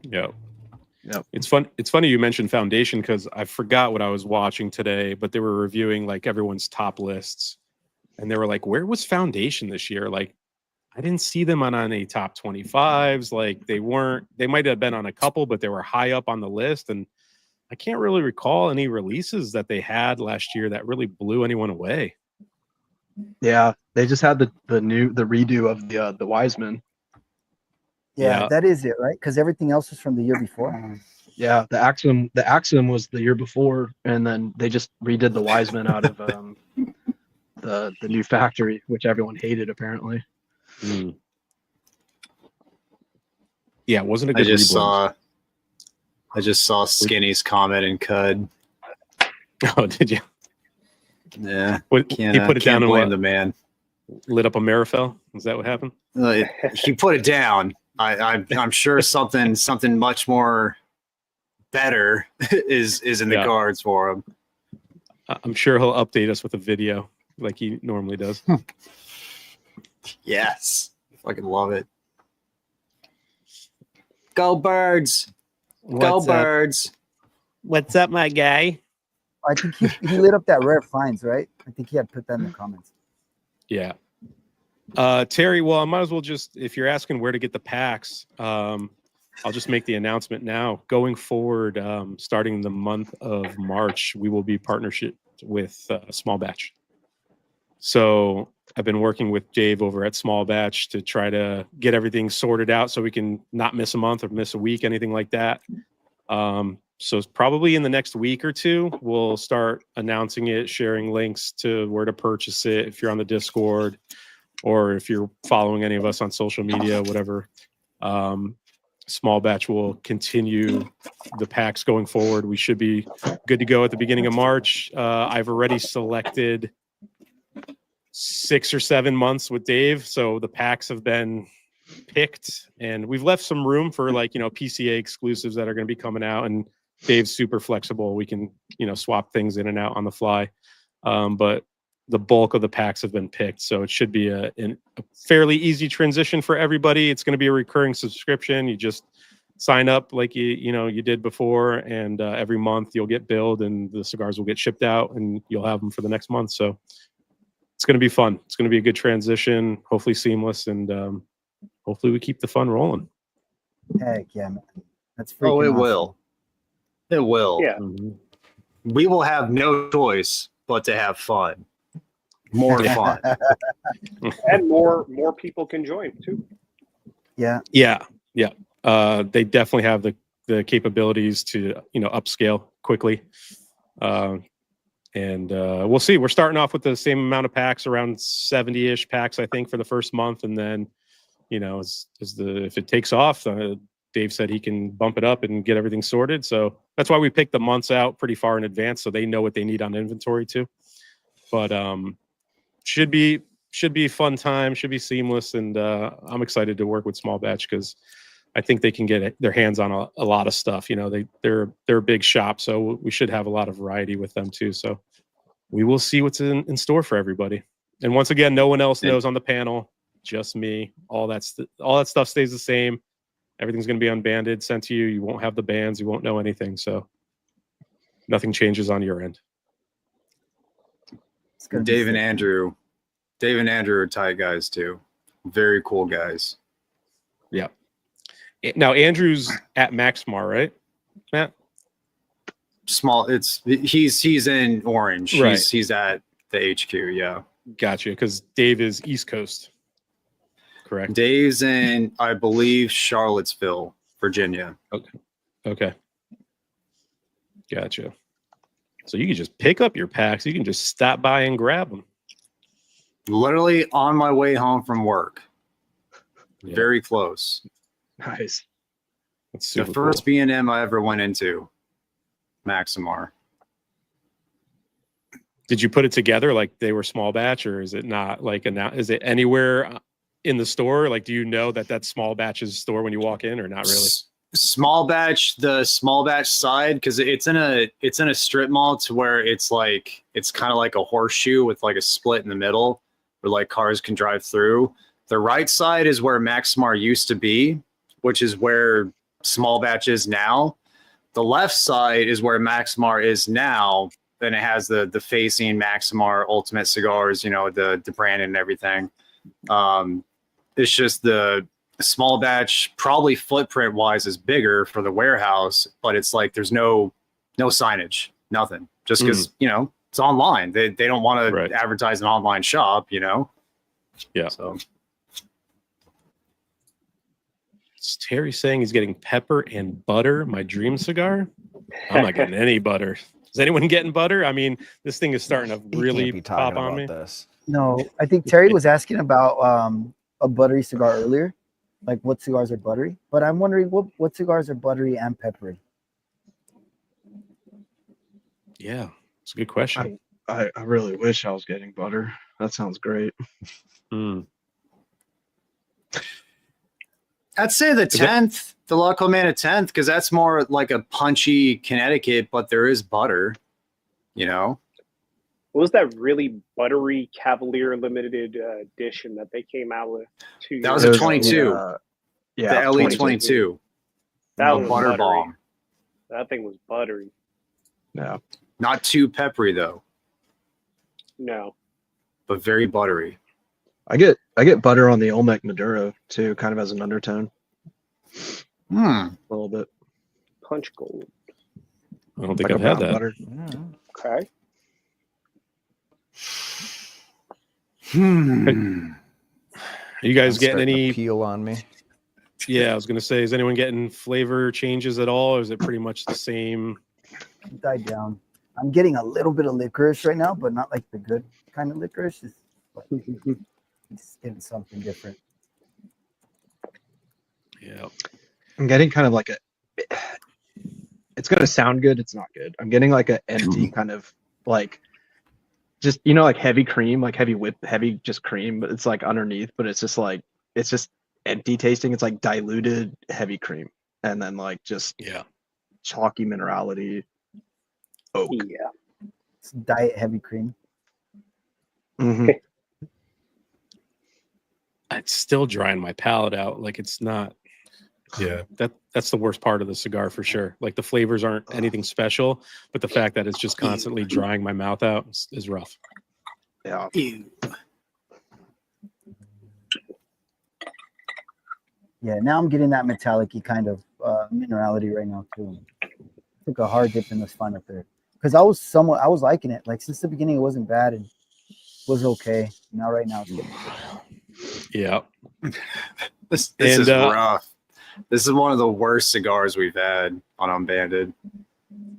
Yeah. Yep. It's funny you mentioned Foundation, because I forgot what I was watching today, but they were reviewing like everyone's top lists, and they were like, where was Foundation this year? Like, I didn't see them on any top 25s. Like they might have been on a couple, but they were high up on the list. And I can't really recall any releases that they had last year that really blew anyone away. yeah, they just had the redo of the Wiseman. Yeah, Yeah. that is it, right? Because everything else was from the year before. Yeah, the Axiom was the year before, and then they just redid the Wiseman out of the new factory, which everyone hated apparently. Yeah, it wasn't a I good just saw Skinny's comment in Cud. Oh, did you? Yeah, He can't, put it down can't and blame what? the man. Lit up a Marifel. Is that what happened? He put it down. I'm sure something much more better is in the Yeah. cards for him. I'm sure he'll update us with a video like he normally does. Yes, fucking love it. Go Birds! Go What's up? Birds! What's up, my guy? I think he lit up that rare finds, right? I think he had put that in the comments. Yeah. Terry, well, I might as well just, if you're asking where to get the packs, I'll just make the announcement now. Going forward, starting the month of March, we will be partnership with Small Batch. So I've been working with Dave over at Small Batch to try to get everything sorted out so we can not miss a month or miss a week, anything like that. So it's probably in the next week or two, we'll start announcing it, sharing links to where to purchase it if you're on the Discord or if you're following any of us on social media, whatever. Small Batch will continue the packs going forward. We should be good to go at the beginning of March. I've already selected 6 or 7 months with Dave, so the packs have been picked, and we've left some room for PCA exclusives that are going to be coming out. And Dave's super flexible; we can swap things in and out on the fly. But the bulk of the packs have been picked, so it should be a fairly easy transition for everybody. It's going to be a recurring subscription. You just sign up like you did before, and every month you'll get billed, and the cigars will get shipped out, and you'll have them for the next month. So it's going to be fun. It's going to be a good transition, hopefully seamless, and hopefully we keep the fun rolling. Heck yeah, man. That's freaking Oh, it awesome. will. It will. Yeah. We will have no choice but to have fun. More fun. And more people can join too. Yeah. Yeah. They definitely have the capabilities to upscale quickly. And we'll see. We're starting off with the same amount of packs, around 70-ish packs, I think, for the first month, and then if it takes off, Dave said he can bump it up and get everything sorted. So that's why we picked the months out pretty far in advance, so they know what they need on inventory too. But should be a fun time, should be seamless, and I'm excited to work with Small Batch because I think they can get their hands on a lot of stuff. They're a big shop, so we should have a lot of variety with them too. So we will see what's in store for everybody. And once again, no one else knows on the panel, just me. All that stuff stays the same. Everything's going to be unbanded, sent to you. You won't have the bands. You won't know anything. So nothing changes on your end. Dave and Andrew are tight guys too. Very cool guys. Yeah. Now Andrew's at Maxmar, right, Matt? Small. He's in Orange. Right. He's at the HQ. Yeah. Gotcha. Because Dave is East Coast. Correct. Dave's in, I believe, Charlottesville, Virginia. Okay. Gotcha. So you can just pick up your packs. You can just stop by and grab them. Literally on my way home from work. Yeah. Very close. Nice. That's The super first cool. B&M I ever went into, Maximar. Did you put it together like they were Small Batch, or is it not is it anywhere in the store? Like, do you know that Small Batch's store when you walk in, or not really? Small Batch, the Small Batch side, because it's in a strip mall to where it's kind of like a horseshoe with like a split in the middle where like cars can drive through. The right side is where Maximar used to be, which is where Small Batch is now. The left side is where Maximar is now. Then it has the facing Maximar Ultimate Cigars, the brand and everything. It's just the Small Batch, probably footprint wise, is bigger for the warehouse, but it's like there's no signage, nothing. Just because it's online. They don't want to advertise an online shop, Yeah. So Is Terry saying he's getting pepper and butter, my dream cigar? I'm not getting any butter. Is anyone getting butter? I mean, this thing is starting to really pop on me. This. No, I think Terry was asking about a buttery cigar earlier, like what cigars are buttery. But I'm wondering what cigars are buttery and peppery. Yeah, it's a good question. I really wish I was getting butter. That sounds great. Mm. I'd say the Is that- 10th, the La Colmena 10th, because that's more like a punchy Connecticut, but there is butter, you know? What was that really buttery Cavalier limited edition that they came out with? That was It a was 22. Yeah, The LE 22. 22. That A was butter buttery. bomb. That thing was buttery. Yeah. Not too peppery though, No. but very buttery. I get butter on the Olmec Maduro too, kind of as an undertone, Hmm. a little bit. Punch gold. I don't think Like I've a had brown that. butter. Okay. Are you guys It's getting starting to any? peel on me? Yeah, I was gonna say, is anyone getting flavor changes at all, or is it pretty much the same? Died down. I'm getting a little bit of licorice right now, but not like the good kind of licorice. It's getting something different. Yeah. I'm getting kind of like a. It's gonna sound good. It's not good. I'm getting like a empty kind of like, just like heavy cream, like heavy whip, heavy just cream, but it's like underneath, but it's just like it's just empty tasting. It's like diluted heavy cream, and then like just Yeah. chalky minerality. Oak. Yeah. It's diet heavy cream. Mhm. It's still drying my palate out. Like it's not. Yeah. That's the worst part of the cigar for sure. Like the flavors aren't anything special, but the fact that it's just constantly drying my mouth out is rough. Yeah. Yeah, now I'm getting that metallic-y kind of minerality right now too. Took a hard dip in this final third because I was liking it. Like since the beginning, it wasn't bad and was okay. Now right now it's getting Yeah. This And, is rough. This is one of the worst cigars we've had on Unbanded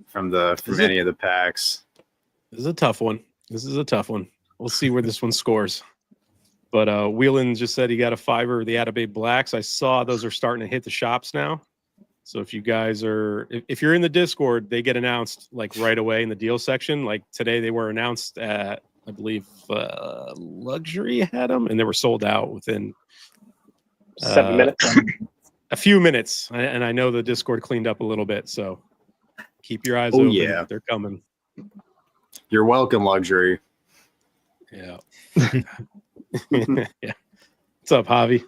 from any of the packs. This is a tough one. We'll see where this one scores. But Whelan just said he got a $5 of the Atabay Blacks. I saw those are starting to hit the shops now. So if you guys are, if you're in the Discord, they get announced like right away in the deal section. Like today, they were announced at, I believe, Luxury had them, and they were sold out within 7 minutes. a few minutes. And I know the Discord cleaned up a little bit, so keep your eyes Oh, open. yeah. They're coming. You're welcome, Luxury. Yeah. Yeah. What's up, Javi?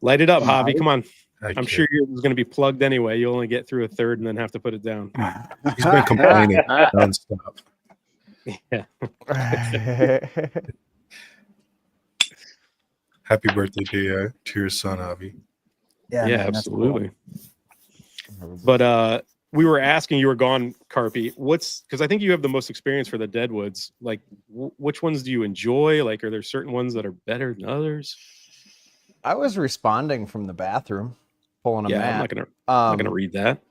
Light it up, Javi. Come on. I'm sure yours is going to be plugged anyway. You'll only get through a third and then have to put it down. He's been complaining nonstop. Yeah. Happy birthday to your son, Avi. yeah, Yeah, man, that's cool. absolutely. But we were asking, you were gone, Carpy. Because I think you have the most experience for the Deadwoods. Like, which ones do you enjoy? Like, are there certain ones that are better than others? I was responding from the bathroom, pulling a Yeah, mat. I'm not gonna read that.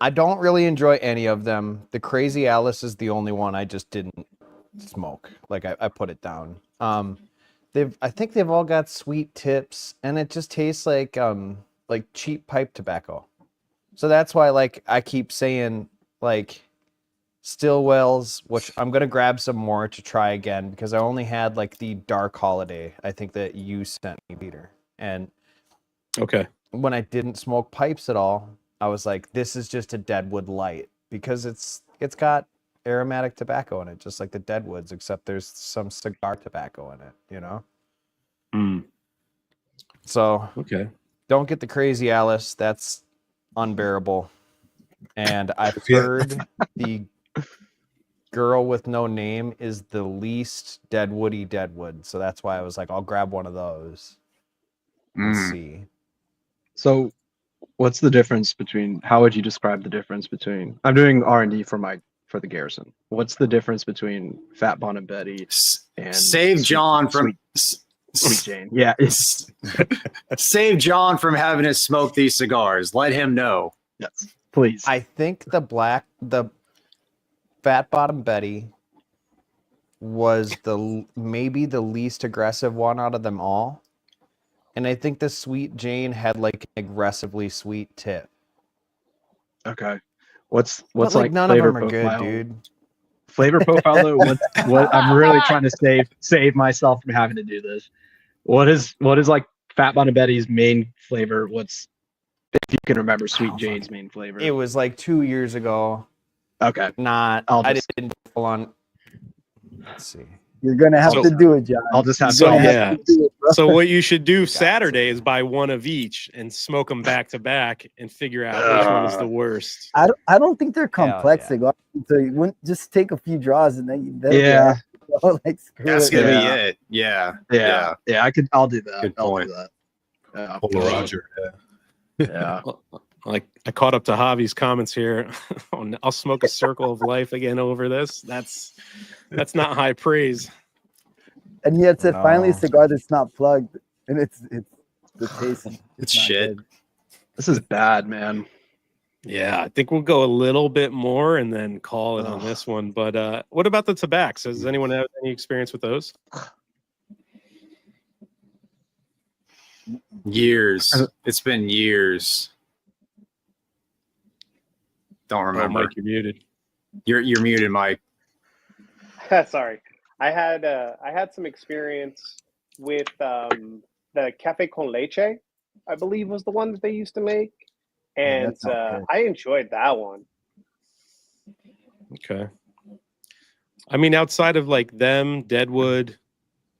I don't really enjoy any of them. The Crazy Alice is the only one I just didn't smoke. Like I put it down. I think they've all got sweet tips, and it just tastes like cheap pipe tobacco. So that's why like I keep saying like Stillwell's, which I'm gonna grab some more to try again because I only had like the Dark Holiday. I think that you sent me, Peter, and Okay. when I didn't smoke pipes at all, I was like, this is just a Deadwood light because it's got aromatic tobacco in it, just like the Deadwoods, except there's some cigar tobacco in it, you know? Mm, So okay. don't get the Crazy Alice. That's unbearable. And I've Yeah. heard the Girl with No Name is the least Deadwoody Deadwood. So that's why I was like, I'll grab one of those and see. So what's the difference between, how would you describe the difference between, I'm doing R&D for the Garrison. What's the difference between Fat Bon and Betty and Save John from Sweet Jane? Yeah. Save John from having to smoke these cigars. Let him know. Yes, please. I think the Fat Bottom Betty was maybe the least aggressive one out of them all. And I think the Sweet Jane had like an aggressively sweet tip. Okay. What's But, like none of flavor them are good, profile? dude. Flavor profile though. What I'm really trying to save myself from having to do this. What is like Fat Bottom Betty's main flavor? What's, if you can remember, Sweet Jane's main flavor? It was like 2 years ago. Okay. Not. I'll I just- didn't full on. Let's see. You're gonna have So- to do it, John. I'll just have So, to. yeah. Do it, bro. So what you should do Saturday is buy one of each and smoke them back to back and figure out which one is the worst. I don't think they're complex yeah. cigars. So you wouldn't just take a few draws and then Yeah. like screw That's it. gonna Yeah. be it. Yeah. Yeah. I'll do that. Good I'll point. do that. Yeah. Polo Roger. Yeah. Yeah. Like I caught up to Javi's comments here. I'll smoke a circle of life again over this. That's not high praise. And he had said finally a No. cigar that's not plugged, and it's the taste. It's not shit. good. This is bad, man. Yeah, I think we'll go a little bit more and then call it on this one. But what about the tobaccos? Does anyone have any experience with those? Years. It's been years. Don't Oh, remember. Mike, you're muted. You're muted, Mike. Sorry, I had some experience with the cafe con leche, I believe was the one that they used to make, and that's not good. I enjoyed that one. Okay. I mean, outside of like them, Deadwood,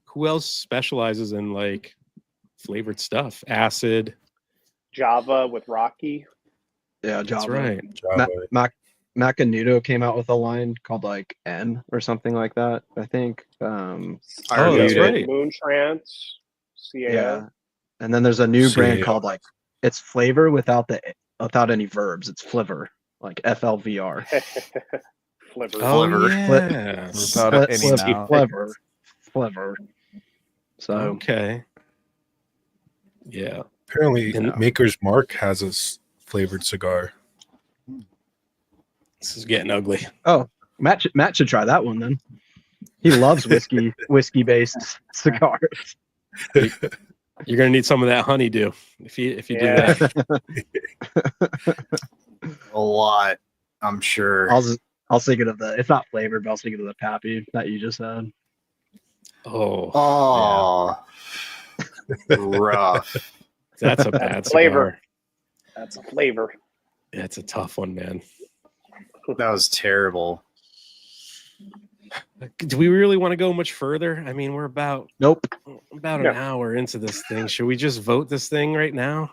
who else specializes in like flavored stuff? Acid. Java with Rocky. Yeah, That's Java. right. Java. Macanudo came out with a line called like N or something like that, I think. I Oh, that's reviewed it. right. Moon Trance. CAO. Yeah. And then there's a new brand CAO. called like, it's flavor without any verbs. It's flavor, like FLVR. Flipper. Oh, Flavor. yeah. Without any now. Flavor. So Okay. Yeah. Apparently, And- Maker's Mark has a flavored cigar. This is getting ugly. Matt should try that one then. He loves whiskey based cigars. You're gonna need some of that honeydew if you do Yeah. that. A lot, I'm sure. I'll think of the. It's not flavored, but I'll think of the pappy that you just said. Oh, Oh, rough. that's a bad That's flavor. cigar. That's a flavor. That's a tough one, man. That was terrible. Do we really want to go much further? I mean, we're about Nope. an No. hour into this thing. Should we just vote this thing right now?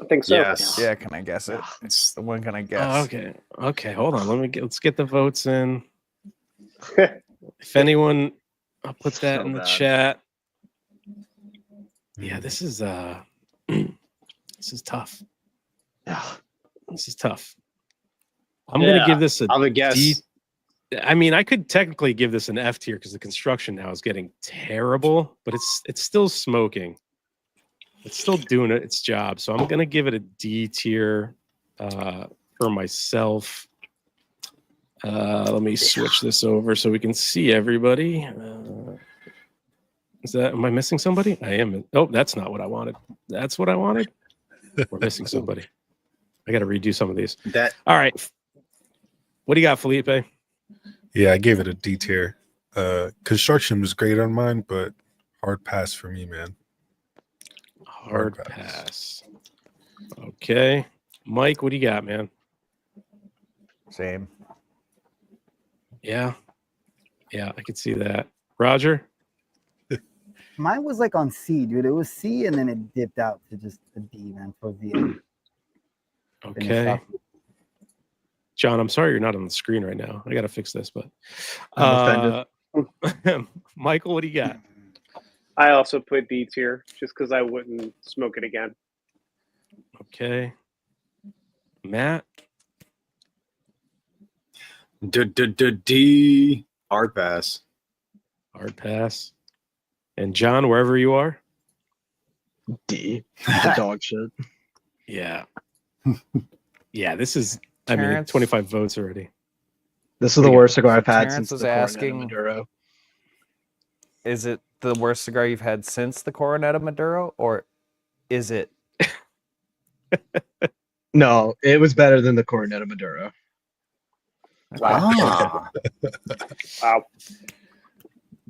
I think so. Yes. Yeah, can I guess it? It's When can I guess? Oh, okay. Hold on. Let's get the votes in. If anyone, I'll put that So in the bad. chat. Yeah, this is this is tough. Yeah. This is tough. I'm gonna Yeah, give this a I would guess. D. I mean, I could technically give this an F tier because the construction now is getting terrible, but it's still smoking. It's still doing its job. So I'm gonna give it a D tier for myself. Let me switch this over so we can see everybody. Am I missing somebody? I am. Oh, that's not what I wanted. That's what I wanted. We're missing somebody. I got to redo some of these. That All right. What do you got, Felipe? Yeah, I gave it a D tier. Construction was great on mine, but hard pass for me, man. Hard pass. Okay. Mike, what do you got, man? Same. Yeah. Yeah, I could see that. Roger? Mine was like on C, dude. It was C, and then it dipped out to just a D, man, for the end. Okay. John, I'm sorry you're not on the screen right now. I got to fix this, but I'm Michael, what do you got? I also put D tier just because I wouldn't smoke it again. Okay. Matt? D hard pass. Hard pass. And John, wherever you are? D. The dog shit. Yeah. Yeah, this is, I mean, Terrence? 25 votes already. This is the worst cigar I've had Terrence since was the Coronado asking- Maduro. Is it the worst cigar you've had since the Coronado Maduro, or is it? No, it was better than the Coronado Maduro. Ah. Wow.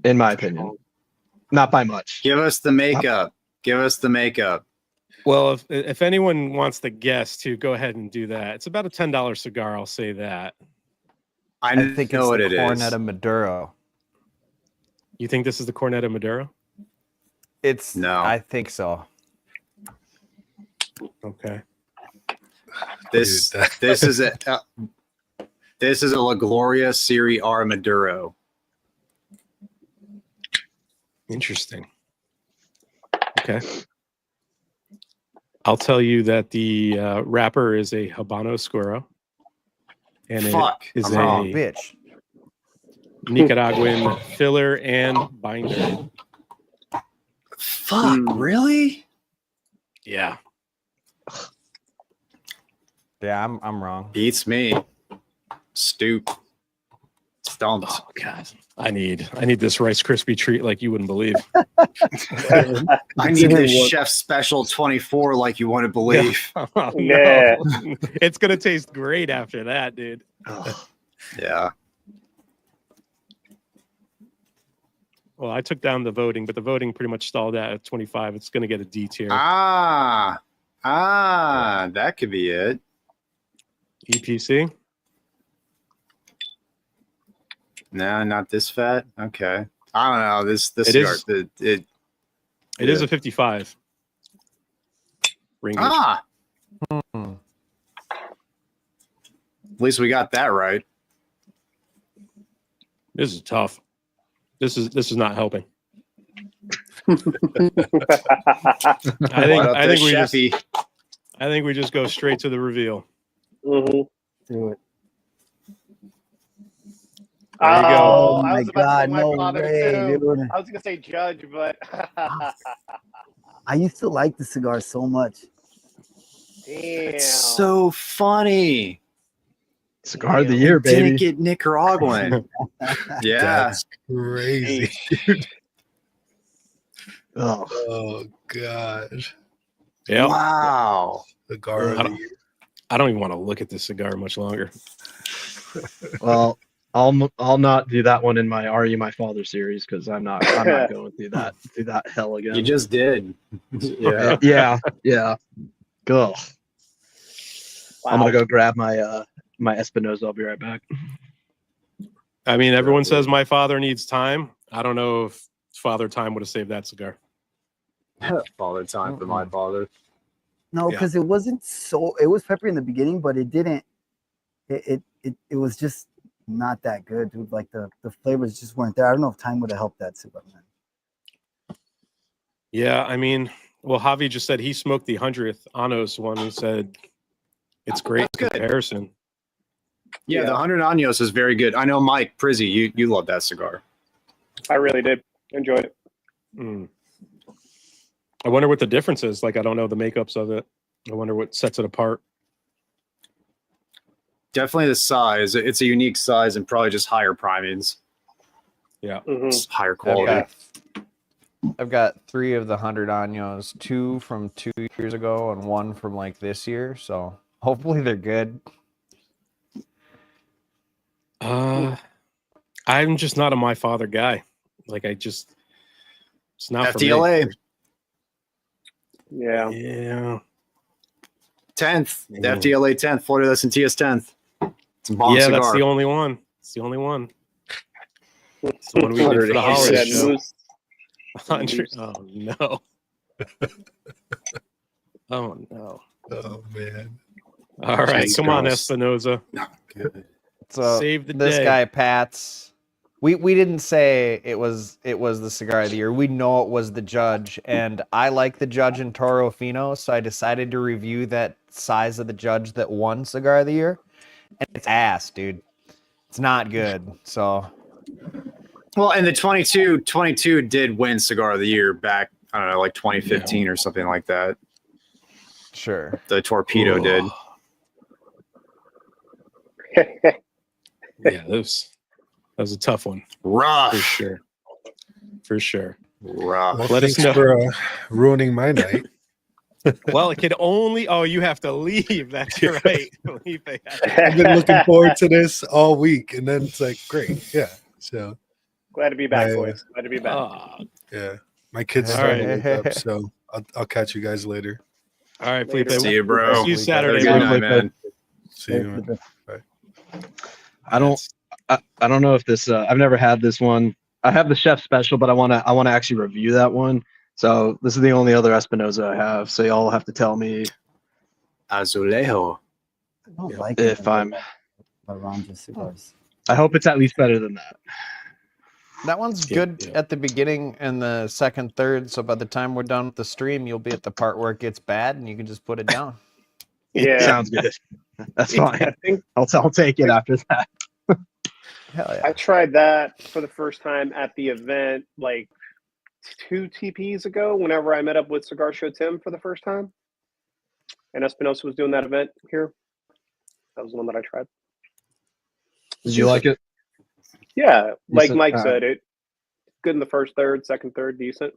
In my opinion, not by much. Give us the makeup. Give us the makeup. Well, if anyone wants to guess, to go ahead and do that. It's about a $10 cigar. I'll say that. I think know it's what the it is. Cornetta Maduro. You think this is the Cornetta Maduro? It's No. I think so. Okay. This Dude, this is a this is a La Gloria Serie R Maduro. Interesting. Okay. I'll tell you that the wrapper is a Habano Squero. And Fuck. it is I'm a wrong. Bitch. Nicaraguan filler and binder. Fuck, really? Yeah. Yeah, I'm wrong. Beats me. Stoop. Stumped. Oh god. I need this Rice Krispie treat like you wouldn't believe. I need this Chef Special 24 like you wouldn't believe. Oh, no. Yeah. It's gonna taste great after that, dude. Yeah. Well, I took down the voting, but the voting pretty much stalled out at 25. It's gonna get a D tier. Ah, that could be it. EPC. No, not this fat. Okay. I don't know. This It cigar. is- It It is a 55. Ring gauge. Hmm. at least we got that right. This is tough. This is not helping. What up I there, think Chefy? I think we just go straight to the reveal. Mhm. Do it. There you go. Oh I my was about to say god, my no father, way, too. dude. I was gonna say judge, but I used to like the cigar so much. damn. It's so funny. Cigar of the Damn. year, Didn't baby. get Nicaraguan. Yeah. That's crazy. Oh, Oh god. Yeah. Wow. The Cigar of I the don't- year. I don't even want to look at this cigar much longer. well, I'll not do that one in my Are You My Father series because I'm not going through that hell again. You just did. Yeah. yeah. Go. Wow. I'm gonna go grab my my Espinosa. I'll be right back. I mean, everyone says my father needs time. I don't know if Father Time would have saved that cigar. Father time for my father. No, Yeah. because it wasn't so. It was peppery in the beginning, but it didn't. It was just not that good, dude. Like the flavors just weren't there. I don't know if time would have helped that cigar, man. Yeah, I mean, well, Javi just said he smoked the 100th Anos one. He said it's great That's good. comparison. Yeah, Yeah. the 100 Años is very good. I know, Mike Prizzy, you love that cigar. I really did. Enjoyed it. Mm. I wonder what the difference is. Like, I don't know the makeups of it. I wonder what sets it apart. Definitely the size. It's a unique size and probably just higher primings. Yeah. Mhm. It's higher quality. I've got 3 of the 100 Años, 2 from 2 years ago and 1 from like this year. So hopefully they're good. I'm just not a my father guy. Like, it's not for me. FDLA. Yeah. Yeah. 10th. The Mm. FDLA 10th. Florida S&TS 10th. It's a bomb Yeah, cigar. that's the only one. It's the only one. It's the one we did for the That holiday That show. moose. 100. Oh no. Oh no. Oh man. All right, Jesus come on, Christ. Espinosa. So Save the this day. guy Pat's. We didn't say it was the cigar of the year. We know it was the judge, and I like the judge in Toro Fino, so I decided to review that size of the judge that won cigar of the year. And it's ass, dude. It's not good. So Well, and the 22 did win cigar of the year back, I don't know, like 2015 or something like that. sure. The Torpedo did. Yeah, that was a tough one Rough. for sure. For sure. Rough. Well, Let us thanks know. for ruining my night. Well, it could only. Oh, you have to leave. That's right. Felipe. I've been looking forward to this all week, and then it's like, great, yeah. So Glad to be back, My, boys. Glad to be back. Oh, yeah, my kids All starting right. to wake up, so I'll catch you guys later. all right, Later. Felipe. See you, bro. See you Saturday. Good man. night, man. See you. Man. I don't know if this. I've never had this one. I have the chef special, but I wanna actually review that one. So this is the only other Espinosa I have. So y'all have to tell me Azulejo. I don't like if it, I'm. Aranja cigars. I hope it's at least better than that. That one's Yeah, good yeah. at the beginning and the second, third. So by the time we're done with the stream, you'll be at the part where it gets bad, and you can just put it down. Yeah. Sounds good. That's I fine. think I'll take it after that. Hell yeah! I tried that for the first time at the event like 2 TPs ago, whenever I met up with Cigar Show Tim for the first time. And Espinosa was doing that event here. That was the one that I tried. Did you like it? Yeah, like said- Mike said, it good in the first third, second third, decent.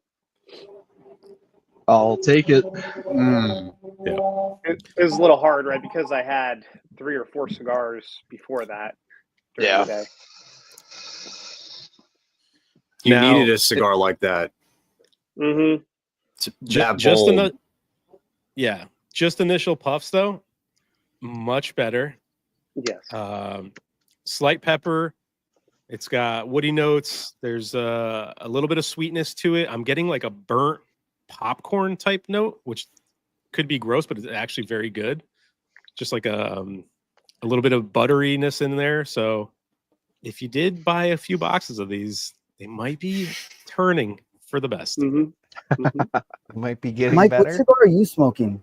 I'll take it. It was a little hard, right? Because I had 3 or 4 cigars before that during Yeah. the day. You Now- needed a cigar like that. Mm-hmm. Just bold. yeah, just initial puffs though, much better. Yes. Slight pepper. It's got woody notes. There's a little bit of sweetness to it. I'm getting like a burnt popcorn type note, which could be gross, but it's actually very good. Just like a little bit of butteriness in there. So if you did buy a few boxes of these, they might be turning for the best. Mm-hmm. Might be getting Mike, what better. cigar are you smoking?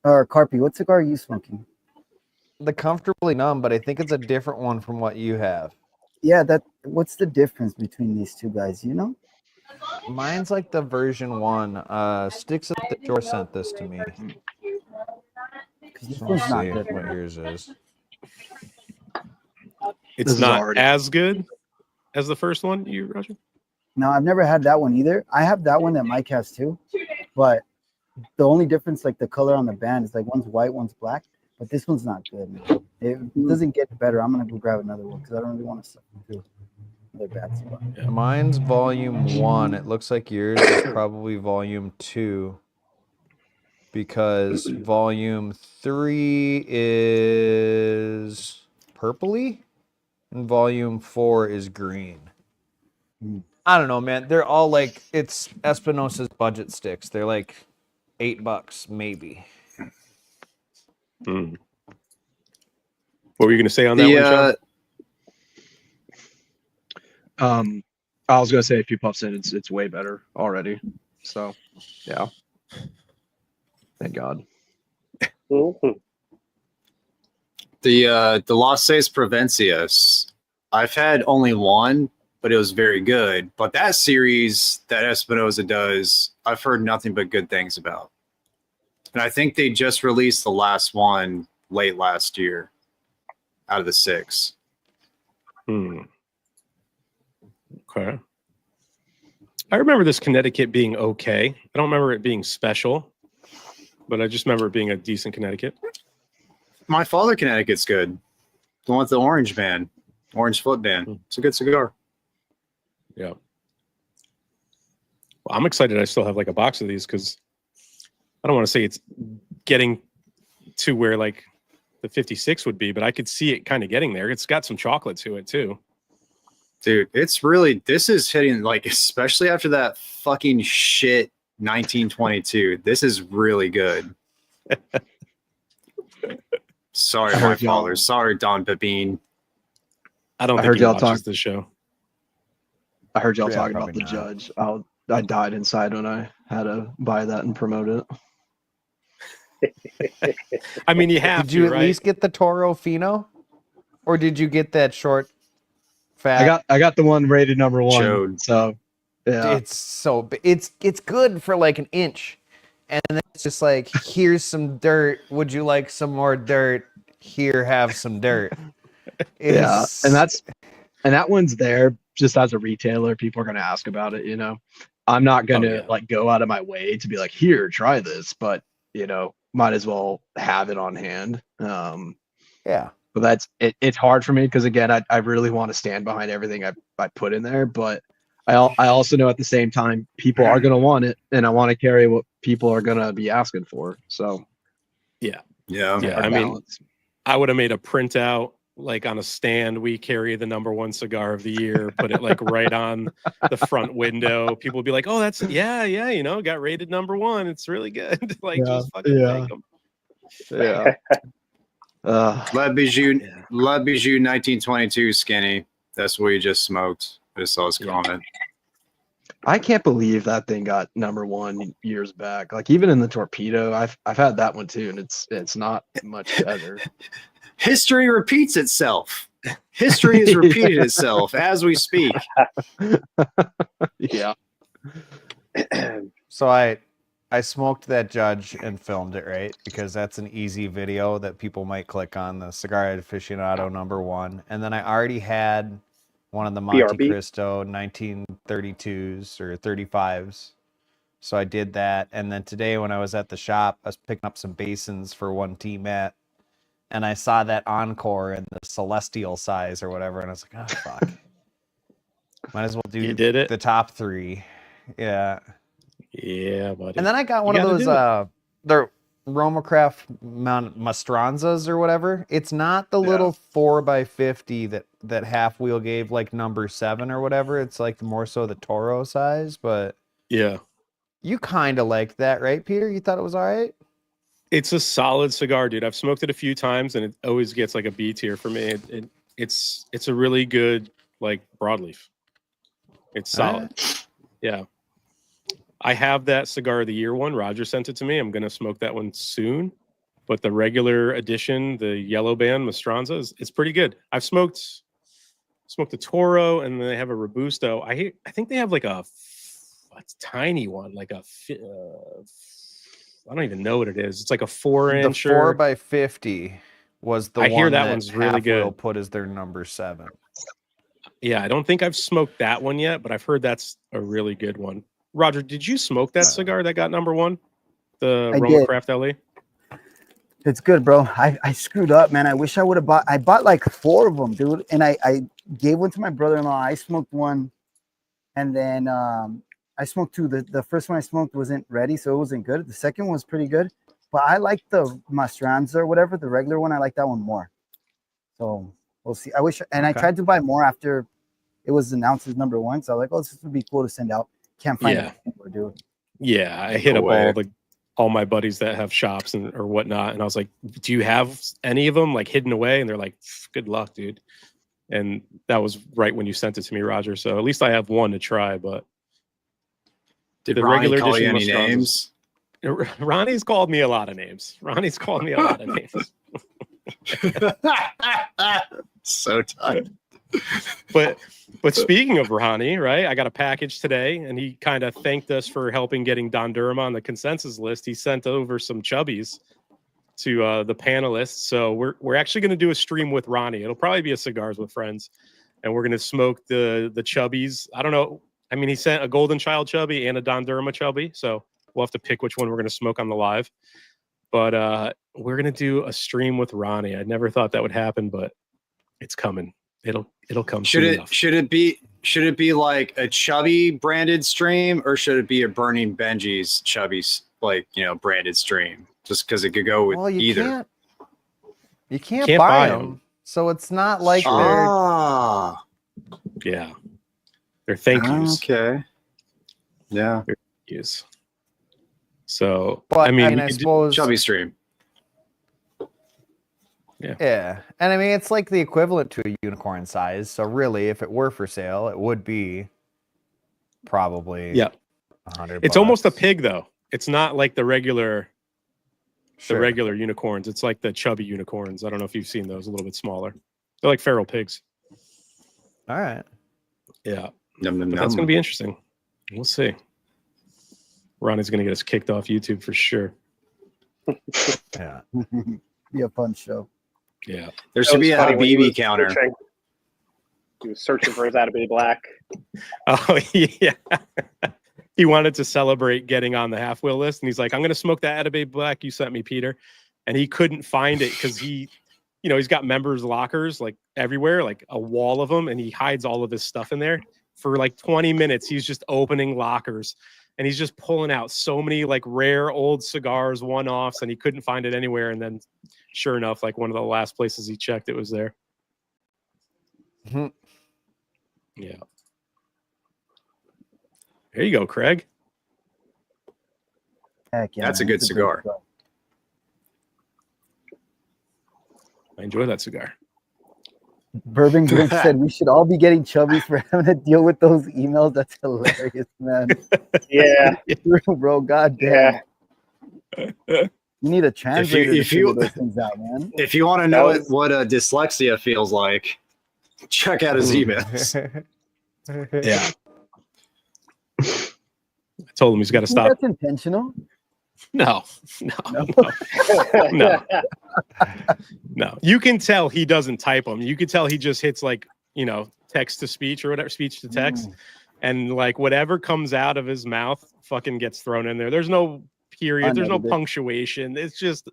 Or Carpy, what cigar are you smoking? The comfortably numb, but I think it's a different one from what you have. Yeah, what's the difference between these two guys? You know? Mine's like the version 1. Sticks at the Shore sent this to me. Because this Let's one's not see good. what yours is. It's This is not already- as good as the first one, you Roger. No, I've never had that one either. I have that one that Mike has too, but the only difference, like the color on the band, is like one's white, one's black. But this one's not good, man. It doesn't get better. I'm gonna go grab another one because I don't really want to suffer through another bad cigar. Mine's volume 1. It looks like yours is probably volume 2. Because volume 3 is purpley and volume 4 is green. I don't know, man. They're all like, it's Espinosa's budget sticks. They're like $8 maybe. What were you going to say on that one, Sean? I was gonna say a few puffs in, it's way better already. So, yeah. Thank God. Mm-hmm. The Los Seis Provincias. I've had only one, but it was very good. But that series that Espinosa does, I've heard nothing but good things about. And I think they just released the last one late last year out of the 6. Okay. I remember this Connecticut being okay. I don't remember it being special, but I just remember it being a decent Connecticut. My Father Connecticut's good. The one with the orange band, orange foot band. It's a good cigar. Yeah. Well, I'm excited I still have like a box of these because I don't want to say it's getting to where like the 56 would be, but I could see it kind of getting there. It's got some chocolate to it too. Dude, it's really, this is hitting, like, especially after that fucking shit 1922. This is really good. Sorry, I my heard y'all- father. Sorry, Don Pepin. I don't I think heard he y'all watches talk- this show. I heard y'all Yeah, talking about probably the not. judge. I died inside when I had to buy that and promote it. I mean, you have Did you to, at right? least get the Toro Fino? Or did you get that short fat? I got the one rated number 1. Chode. So yeah. It's good for like an inch. And then it's just like, here's some dirt. Would you like some more dirt? Here, have some dirt. Yeah, It's- and that one's there just as a retailer. People are gonna ask about it, you know. I'm not gonna yeah. like go out of my way to be like, here, try this, but might as well have it on hand. Yeah. But it's hard for me because again, I really want to stand behind everything I put in there, but I also know at the same time people are gonna want it, and I want to carry what people are gonna be asking for. So Yeah. I mean, I would have made a printout like on a stand. We carry the #1 cigar of the year, put it like right on the front window. People would be like, "Oh, that's got rated #1. It's really good." Like just fucking take them. Yeah. La Bijou 1922 skinny. That's what you just smoked. I just saw his comment. I can't believe that thing got #1 years back. Like even in the torpedo, I've had that one too, and it's not much better. History repeats itself. History has repeated itself as we speak. Yeah. So I smoked that Judge and filmed it, right? Because that's an easy video that people might click on, the Cigar Aficionado #1. And then I already had one of the Monte BRB? Cristo 1932s or 35s. So I did that. And then today when I was at the shop, I was picking up some basins for one T-Mat. And I saw that Encore in the Celestial size or whatever. And I was like, oh, fuck. Might as well do You did it? the top 3. Yeah. Yeah, buddy. And then I got one of those the Romacraft Mastranzas or whatever. It's not the little 4x50 that Half Wheel gave like #7 or whatever. It's like more so the Toro size, but yeah. you kind of like that, right, Peter? You thought it was all right? It's a solid cigar, dude. I've smoked it a few times and it always gets like a B tier for me. It's a really good like broadleaf. It's solid. Yeah. I have that Cigar of the Year one. Roger sent it to me. I'm going to smoke that one soon. But the regular edition, the yellow band Mastranza, it's pretty good. I've smoked a Toro, and then they have a Robusto. I think they have like a tiny one, like a I don't even know what it is. It's like a 4-inch. The 4x50 was the I one hear that one's really Half Wheel good. put as their #7. Yeah, I don't think I've smoked that one yet, but I've heard that's a really good one. Roger, did you smoke that cigar that got #1? The I Roma did. Craft LA? It's good, bro. I screwed up, man. I wish I would have bought. I bought like 4 of them, dude, and I gave one to my brother-in-law. I smoked one, and then I smoked 2. The first one I smoked wasn't ready, so it wasn't good. The second one was pretty good, but I like the Mastranza or whatever, the regular one. I like that one more. So we'll see. I wish, and I tried to buy more after it was announced as #1. So I was like, oh, this would be cool to send out. Can't find it anymore, dude. Yeah, I hit up all my buddies that have shops or whatnot, and I was like, "Do you have any of them like hidden away?" And they're like, "Good luck, dude." And that was right when you sent it to me, Roger. So at least I have one to try. But Did the Ronnie regular call you edition any names? Ronnie's called me a lot of names. So tight. But speaking of Ronnie, right? I got a package today, and he kind of thanked us for helping getting Don Durham on the consensus list. He sent over some chubbies to the panelists. So we're actually going to do a stream with Ronnie. It'll probably be a Cigars with Friends, and we're going to smoke the chubbies. I don't know. I mean, he sent a Golden Child chubby and a Don Durham chubby, so we'll have to pick which one we're going to smoke on the live. But we're going to do a stream with Ronnie. I never thought that would happen, but it's coming. It'll come. Should it be like a chubby branded stream, or should it be a Burning Benji's chubby's branded stream? Just because it could go with either. You can't buy them, so it's not like they're. Yeah, they're thank yous. Okay. Yeah. They're thank yous. So, But I mean, I suppose chubby stream. Yeah, and I mean it's like the equivalent to a unicorn size. So really, if it were for sale, it would be probably $100. It's almost a pig, though. It's not like the regular unicorns. It's like the chubby unicorns. I don't know if you've seen those, a little bit smaller. They're like feral pigs. All right. Yeah. That's going to be interesting. We'll see. Ronnie's going to get us kicked off YouTube for sure. Yeah. Be a fun show. Yeah. There should be a BB counter. He was searching for his Atabey Black. Oh, yeah. he wanted to celebrate getting on the half wheel list, and he's like, "I'm gonna smoke that Atabey Black you sent me, Peter," and he couldn't find it because he, he's got members lockers like everywhere, like a wall of them, and he hides all of his stuff in there. For like 20 minutes, he's just opening lockers, and he's just pulling out so many like rare old cigars, one-offs, and he couldn't find it anywhere. And then, sure enough, like one of the last places he checked, it was there. Mhm. Yeah. There you go, Craig. Heck yeah, That's a man, good it's cigar. cigar. I enjoy that cigar. Bourbon Grinch said we should all be getting chubby for having to deal with those emails. That's hilarious, man. Yeah. Bro, goddamn. You need a translator if to figure you- those things out, man. If you want to know That was- what dyslexia feels like, check out his emails. Yeah. I told him he's got to You think stop. that's intentional? No. No. You can tell he doesn't type them. You can tell he just hits like, text to speech or whatever, speech to text. And like whatever comes out of his mouth fucking gets thrown in there. There's no period. There's no Unedited. punctuation. It's just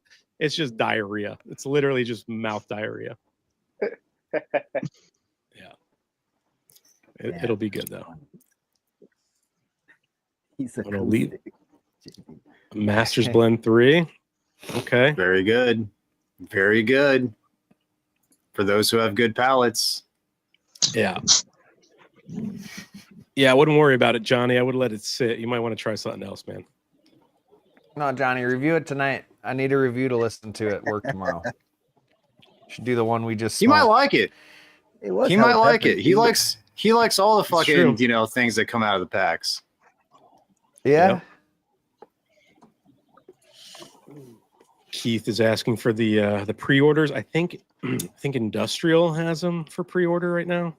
diarrhea. It's literally just mouth diarrhea. Yeah. It'll be good though. He's I'm gonna leave. acoustic. Masters Blend 3. Okay. Very good. Very good. For those who have good palates. Yeah. Yeah, I wouldn't worry about it, Johnny. I would let it sit. You might want to try something else, man. No, Johnny, review it tonight. I need a review to listen to at work tomorrow. Should do the one we just He might smoked. like it. It was He might hell like pepper. it. He likes all the It's fucking, true. things that come out of the packs. Yeah. Keith is asking for the pre-orders. I think Industrial has them for pre-order right now.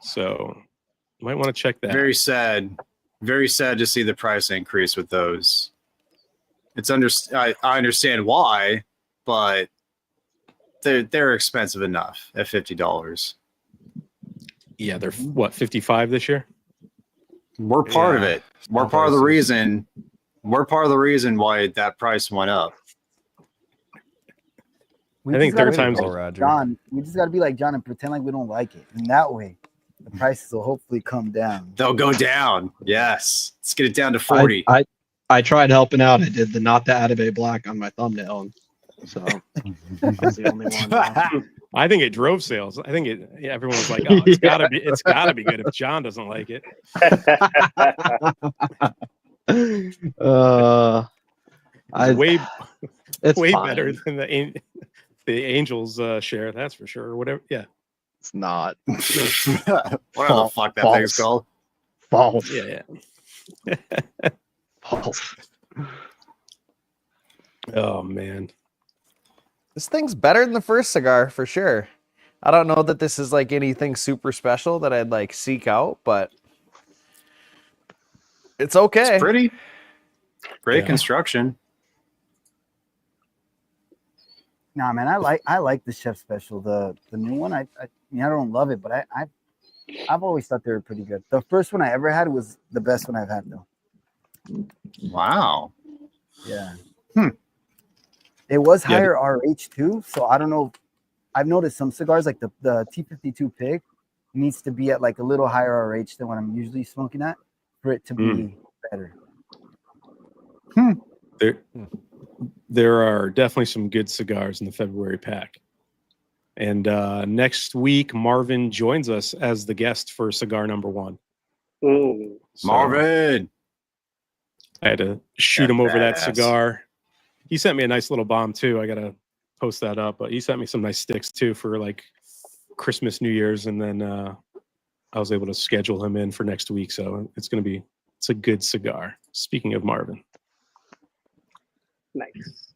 So you might want to check that. Very sad. Very sad to see the price increase with those. I understand why, but they're expensive enough at $50. Yeah, they're what, 55 this year? We're part of Yeah. it. We're part of the reason. We're part of the reason why that price went up. We I think just gotta third be time's like Oh, Roger. John. We just got to be like John and pretend like we don't like it. And that way, the prices will hopefully come down. They'll go down. Yes. Let's get it down to 40. I tried helping out. I did the not the Atabey Black on my thumbnail, and so that's the only one. I think it drove sales. I think everyone was like, "Oh, it's gotta be good if John doesn't like it." Way It's way fine. better than the Angels share, that's for sure. Or whatever. Yeah. It's not Whatever the fuck that False. thing's called. false. Yeah. False. Oh man. This thing's better than the first cigar for sure. I don't know that this is like anything super special that I'd like seek out, but it's okay. It's pretty. Great Yeah. construction. Nah, man, I like the Chef Special. The new one, I don't love it, but I've always thought they were pretty good. The first one I ever had was the best one I've had though. Wow. Yeah. Hmm. It was Yeah, higher RH too, so I don't know. I've noticed some cigars like the T52 Pig needs to be at like a little higher RH than what I'm usually smoking at for it to be better. There are definitely some good cigars in the February pack. And next week, Marvin joins us as the guest for cigar number 1. Ooh. So Marvin. I had to shoot That's him over that badass. cigar. He sent me a nice little bomb too. I gotta post that up, but he sent me some nice sticks too for like Christmas, New Year's, and then I was able to schedule him in for next week. So it's a good cigar. Speaking of Marvin. Nice.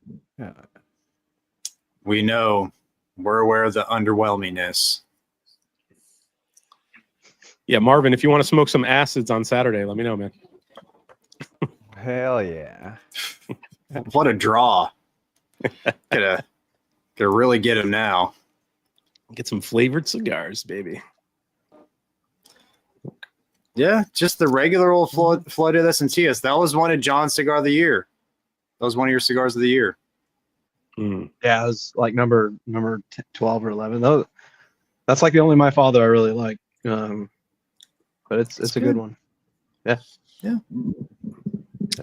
We know. We're aware of the underwhelmingness. Yeah, Marvin, if you want to smoke some acids on Saturday, let me know, man. Hell yeah. What a draw. Gotta really get him now. Get some flavored cigars, baby. Yeah, just the regular old Florida Sentillas. That was one of John's Cigar of the Year. That was one of your cigars of the year. Mm. Yeah, it was like number 12 or 11. That's like the only My Father I really like. But it's a good one. Yeah.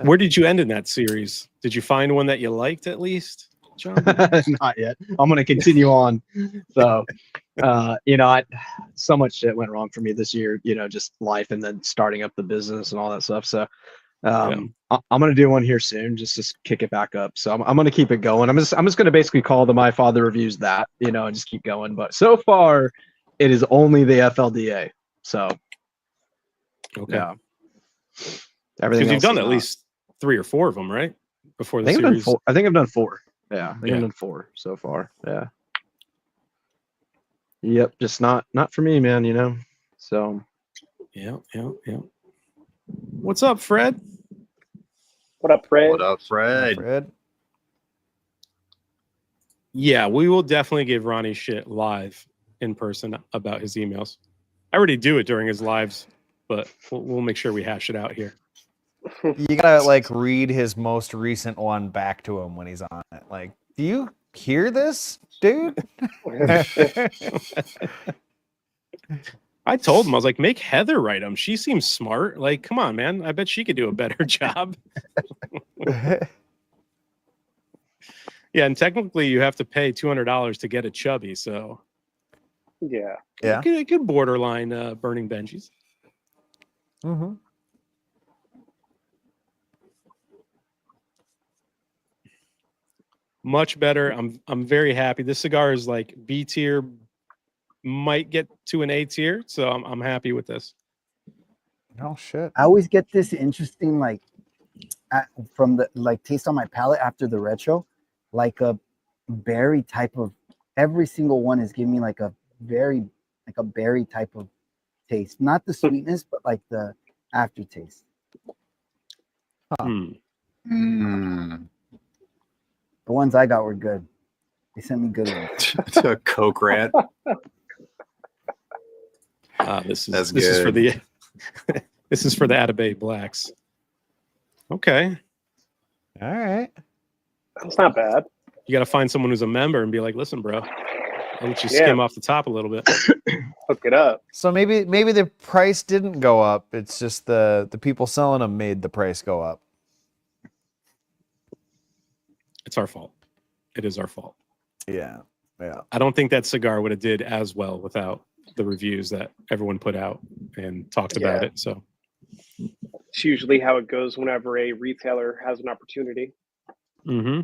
Where did you end in that series? Did you find one that you liked at least, John? Not yet. I'm gonna continue on. So, so much shit went wrong for me this year. Just life and then starting up the business and all that stuff. So, I'm gonna do one here soon, just to kick it back up. So I'm gonna keep it going. I'm just gonna basically call the My Father reviews that, and just keep going. But so far, it is only the FLDA. So, Okay. yeah. Everything Because you've else done is at not. least 3 or 4 of them, right? Before I the think I've done series. 4. I think I've done 4. Yeah, I think Yeah. I've done 4 so far. Yeah. Yep, just not for me, man. So Yeah. What's up, Fred? What up, Fred? What up, Fred? Fred. Yeah, we will definitely give Ronnie shit live in person about his emails. I already do it during his lives, but we'll make sure we hash it out here. You gotta like read his most recent one back to him when he's on it. Like, do you hear this, dude? I told him, I was like, make Heather write them. She seems smart. Like, come on, man. I bet she could do a better job. Yeah, and technically you have to pay $200 to get a chubby, so Yeah. Yeah. it could borderline burning Benjis. Mm-hmm. Much better. I'm very happy. This cigar is like B tier, might get to an A tier, so I'm happy with this. Oh shit. I always get this interesting from the taste on my palate after the retro, like a berry type of. Every single one is giving me like a berry type of taste, not the sweetness, but like the aftertaste. Hmm. Mm. The ones I got were good. They sent me good ones. A Coke rat. This That's is for good. the this is for the Atabay Blacks. Okay. All right. That's not bad. You got to find someone who's a member and be like, listen, bro, I'll let you Yeah. skim off the top a little bit. Hook it up. So maybe the price didn't go up. It's just the people selling them made the price go up. It's our fault. It is our fault. Yeah. Yeah. I don't think that cigar would have did as well without the reviews that everyone put out and talked about Yeah. it. So It's usually how it goes whenever a retailer has an opportunity. mm-hmm.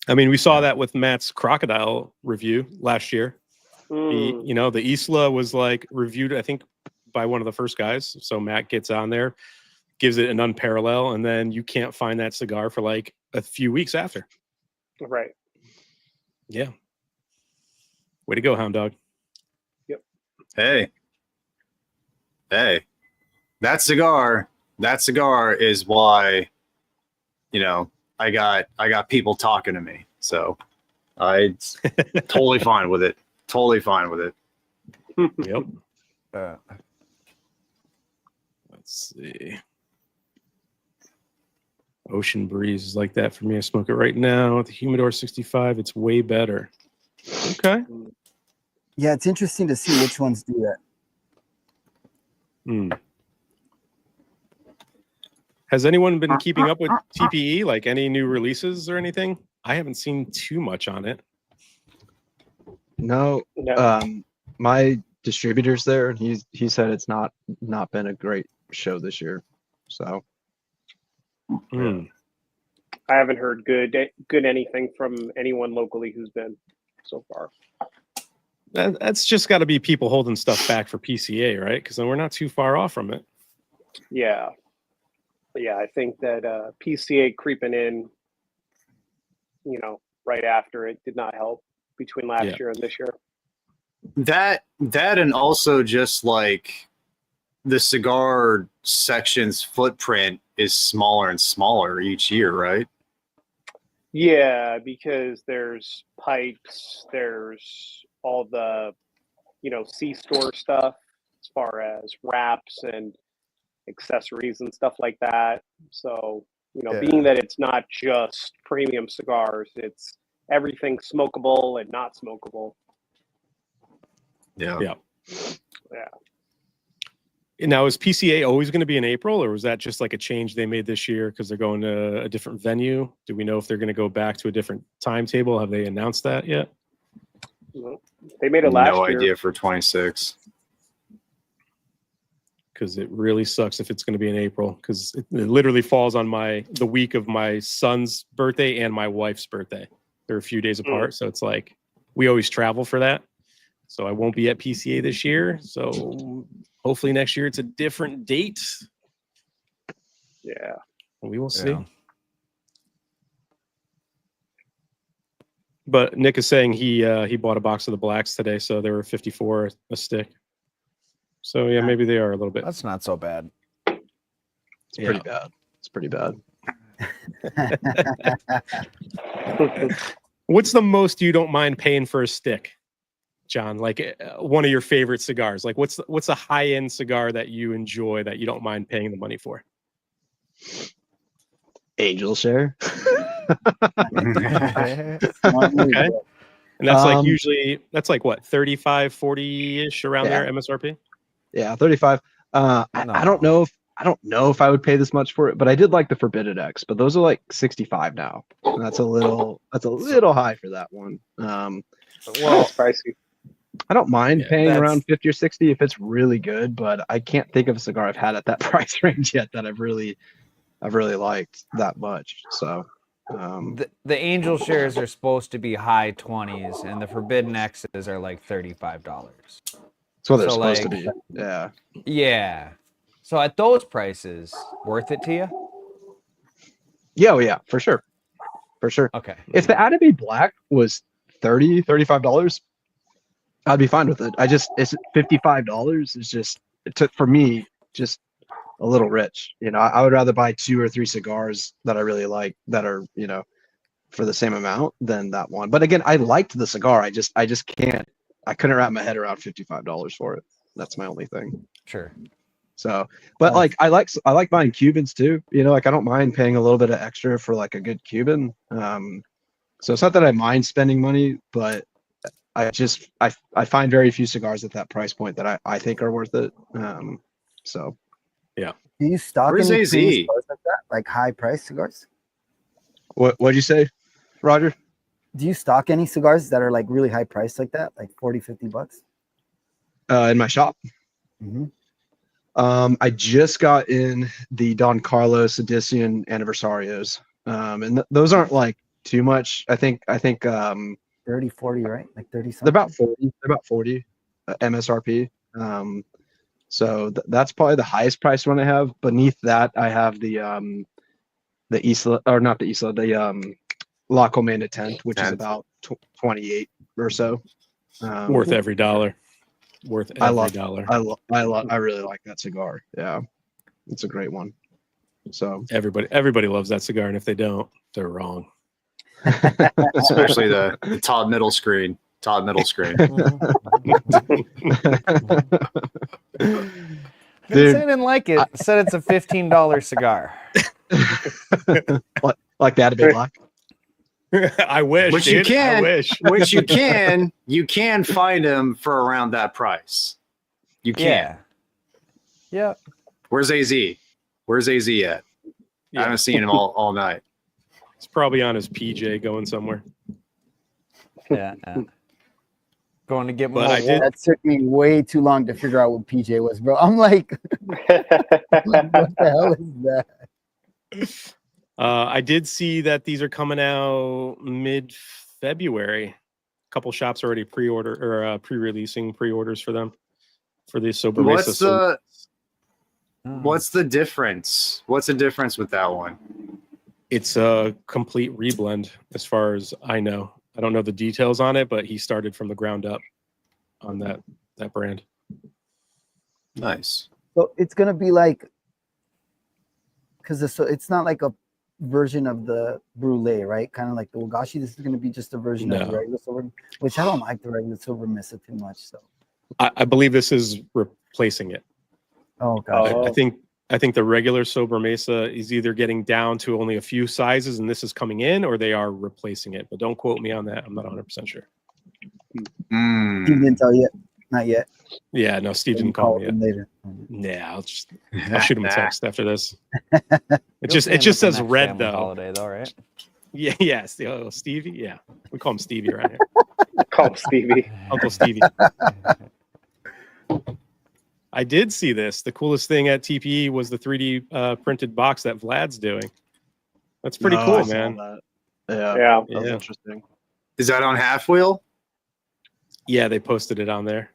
I mean, we saw that with Matt's Crocodile review last year. Mm. The Isla was like reviewed, I think, by one of the first guys. So Matt gets on there, gives it an unparalleled, and then you can't find that cigar for like a few weeks after. Right. Yeah. Way to go, Hound Dog. Hey. That cigar is why, I got people talking to me. So I totally fine with it. Totally fine with it. Yep. Uh, Let's see. Ocean Breeze is like that for me. I smoke it right now. The Humidor 65, it's way better. Okay. Yeah, it's interesting to see which ones do that. Hmm. Has anyone been keeping up with TPE? Like any new releases or anything? I haven't seen too much on it. no, No. my distributor's there, and he said it's not been a great show this year. So Hmm. I haven't heard good anything from anyone locally who's been so far. That's just got to be people holding stuff back for PCA, right? Because then we're not too far off from it. Yeah. Yeah, I think that PCA creeping in, right after it did not help between last year and this year. That and also just like the cigar section's footprint is smaller and smaller each year, right? Yeah, because there's pipes, there's all the, C-store stuff, as far as wraps and accessories and stuff like that. So, being that it's not just premium cigars, it's everything smokable and not smokable. Yeah. Now, is PCA always going to be in April, or was that just like a change they made this year because they're going to a different venue? Do we know if they're going to go back to a different timetable? Have they announced that yet? They made it last No year. idea for 26. Because it really sucks if it's going to be in April, because it literally falls on the week of my son's birthday and my wife's birthday. They're a few days apart, so it's like we always travel for that. So I won't be at PCA this year. So hopefully next year it's a different date. Yeah, we will see. But Nick is saying he bought a box of the blacks today, so they were 54 a stick. So yeah, maybe they are a little bit. That's not so bad. It's pretty bad. It's pretty bad. What's the most you don't mind paying for a stick, John? Like one of your favorite cigars. Like what's a high end cigar that you enjoy that you don't mind paying the money for? Angel share. Okay. And that's like usually that's like what 35, 40-ish around there MSRP. Yeah, 35. I don't know if I would pay this much for it, but I did like the Forbidden X, but those are like 65 now. And that's a little high for that one. well, it's pricey. I don't mind paying around 50 or 60 if it's really good, but I can't think of a cigar I've had at that price range yet that I've really liked that much. So the Angel shares are supposed to be high 20s, and the Forbidden X's are like $35. That's what they're supposed to be. Yeah. Yeah. So at those prices, worth it to you? Yeah, well, yeah, for sure. For sure. Okay. If the Adobe Black was $35, I'd be fine with it. It's $55 is just, for me, just a little rich. I would rather buy 2 or 3 cigars that I really like that are, for the same amount than that one. But again, I liked the cigar. I just I couldn't wrap my head around $55 for it. That's my only thing. Sure. So, but like I like buying Cubans too. Like I don't mind paying a little bit of extra for like a good Cuban. So it's not that I mind spending money, but I find very few cigars at that price point that I think are worth it. So yeah. Do you stock Where's any AZ? cigars like that, like high price cigars? What'd you say, Roger? Do you stock any cigars that are like really high priced like that, like $40-$50? In my shop. Mm-hmm. I just got in the Don Carlos Edition Anniversarios, and those aren't like too much. I think 30, 40, right? Like 30 something. They're about 40 MSRP. So that's probably the highest price one I have. Beneath that, I have the Isla, or not the Isla, the La Comanda 10th, which is about 28 or so. Worth every dollar. Worth every dollar. I really like that cigar. Yeah, it's a great one. So everybody loves that cigar, and if they don't, they're wrong. Especially the top middle screen. Top middle screen. Dude. I didn't like it. I said it's a $15 cigar. like that, a big block. I wish. Which dude. you can. I wish. Which you can. You can find them for around that price. You can. Yeah. Where's AZ? Where's AZ at? Yeah. I haven't seen him all night. He's probably on his PJ going somewhere. Yeah. Going to get more. That took me way too long to figure out what PJ was, bro. I'm like, what the hell is that? I did see that these are coming out mid-February. A couple shops already pre-releasing pre-orders for them for the Sober Mesa. What's the difference? What's the difference with that one? It's a complete reblend, as far as I know. I don't know the details on it, but he started from the ground up on that brand. Nice. So it's gonna be like, because it's not like a version of the brulee, right? Kind of like the Wagashi. This is going to be just a version of the regular silver, which I don't like the regular silver Mesa too much. So I believe this is replacing it. Oh god. Oh. I think the regular sober Mesa is either getting down to only a few sizes and this is coming in, or they are replacing it. But don't quote me on that. I'm not 100% sure. Mm. He didn't tell you yet. Not yet. Yeah, no, Steve You didn't call me yet. him later. Nah, I'll shoot him a text after this. You'll It see him at just the says next red family though. holiday though, right? Yeah, yes. Oh, Stevie. Yeah, we call him Stevie around here. Call him Stevie. Uncle Stevie. I did see this. The coolest thing at TPE was the 3D printed box that Vlad's doing. That's pretty No, I cool, saw man. that. Yeah, Yeah. that was Yeah. interesting. Is that on Half Wheel? Yeah, they posted it on there.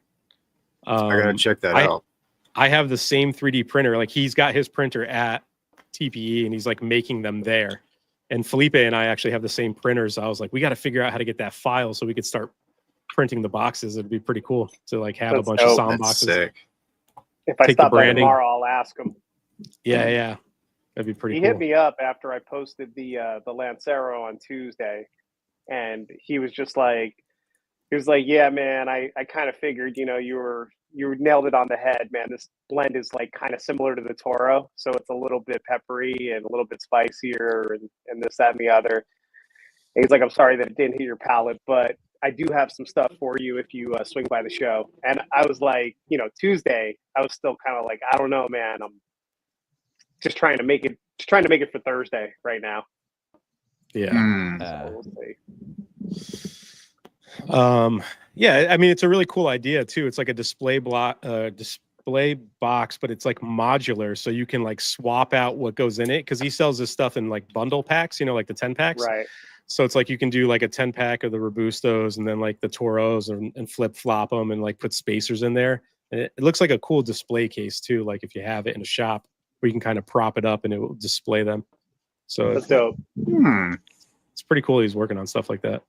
I gotta check that I- out. I have the same 3D printer. Like he's got his printer at TPE and he's like making them there. And Felipe and I actually have the same printers. I was like, we got to figure out how to get that file so we could start printing the boxes. It'd be pretty cool to like have That's a bunch dope. of sound That's boxes. sick. If I Take the stop by branding. tomorrow, I'll ask him. Yeah, yeah. That'd be pretty He cool. hit me up after I posted the Lancero on Tuesday, and he was like, yeah, man, I kind of figured, you nailed it on the head, man. This blend is like kind of similar to the Toro, so it's a little bit peppery and a little bit spicier, and this, that, and the other. And he's like, I'm sorry that it didn't hit your palate, but I do have some stuff for you if you swing by the show. And I was like, Tuesday, I was still kind of like, I don't know, man. I'm just trying to make it for Thursday right now. Yeah. Mm. So we'll see. Yeah, I mean, it's a really cool idea too. It's like a display box, but it's like modular, so you can like swap out what goes in it because he sells this stuff in like bundle packs, like the 10 packs. Right. So it's like you can do like a 10 pack of the Robustos and then like the Toros and flip flop them and like put spacers in there. And it looks like a cool display case too. Like if you have it in a shop where you can kind of prop it up and it will display them. So That's dope. it's pretty cool. He's working on stuff like that.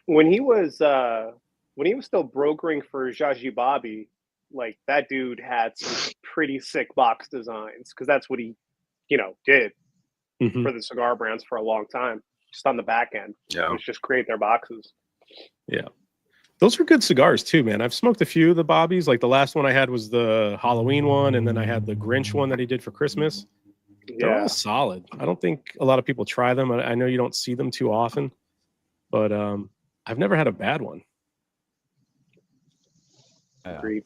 When he was still brokering for Jaji Bobby, like that dude had some pretty sick box designs because that's what he, did Mhm. for the cigar brands for a long time. Just on the back end, Yeah. it was just create their boxes. Yeah. Those were good cigars too, man. I've smoked a few of the Bobbies. Like the last one I had was the Halloween one, and then I had the Grinch one that he did for Christmas. They're Yeah, all solid. I don't think a lot of people try them. I know you don't see them too often, but I've never had a bad one. agreed.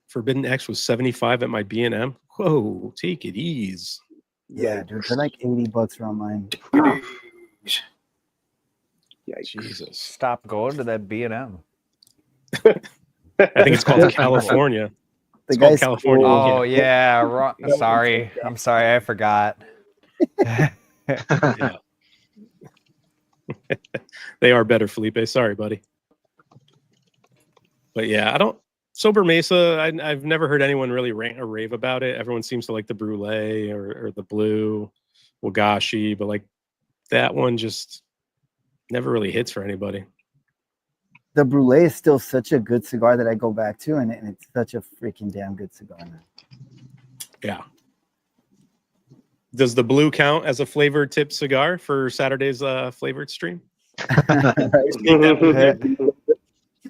Forbidden X was 75 at my B&M. Whoa, take it easy. Yeah, dude, they're like $80 around mine. Yikes. Jesus. Stop going to that B&M. I think it's called California. The It's called guy's California. cool. Oh yeah, sorry. I'm sorry, I forgot. Yeah. They are better, Felipe. Sorry, buddy. But yeah, Sober Mesa, I've never heard anyone really rant or rave about it. Everyone seems to like the Brulee or the Blue Wagashi, but like that one just never really hits for anybody. The Brulee is still such a good cigar that I go back to, and it's such a freaking damn good cigar. Man. Yeah. Does the Blue count as a flavored tip cigar for Saturday's flavored stream?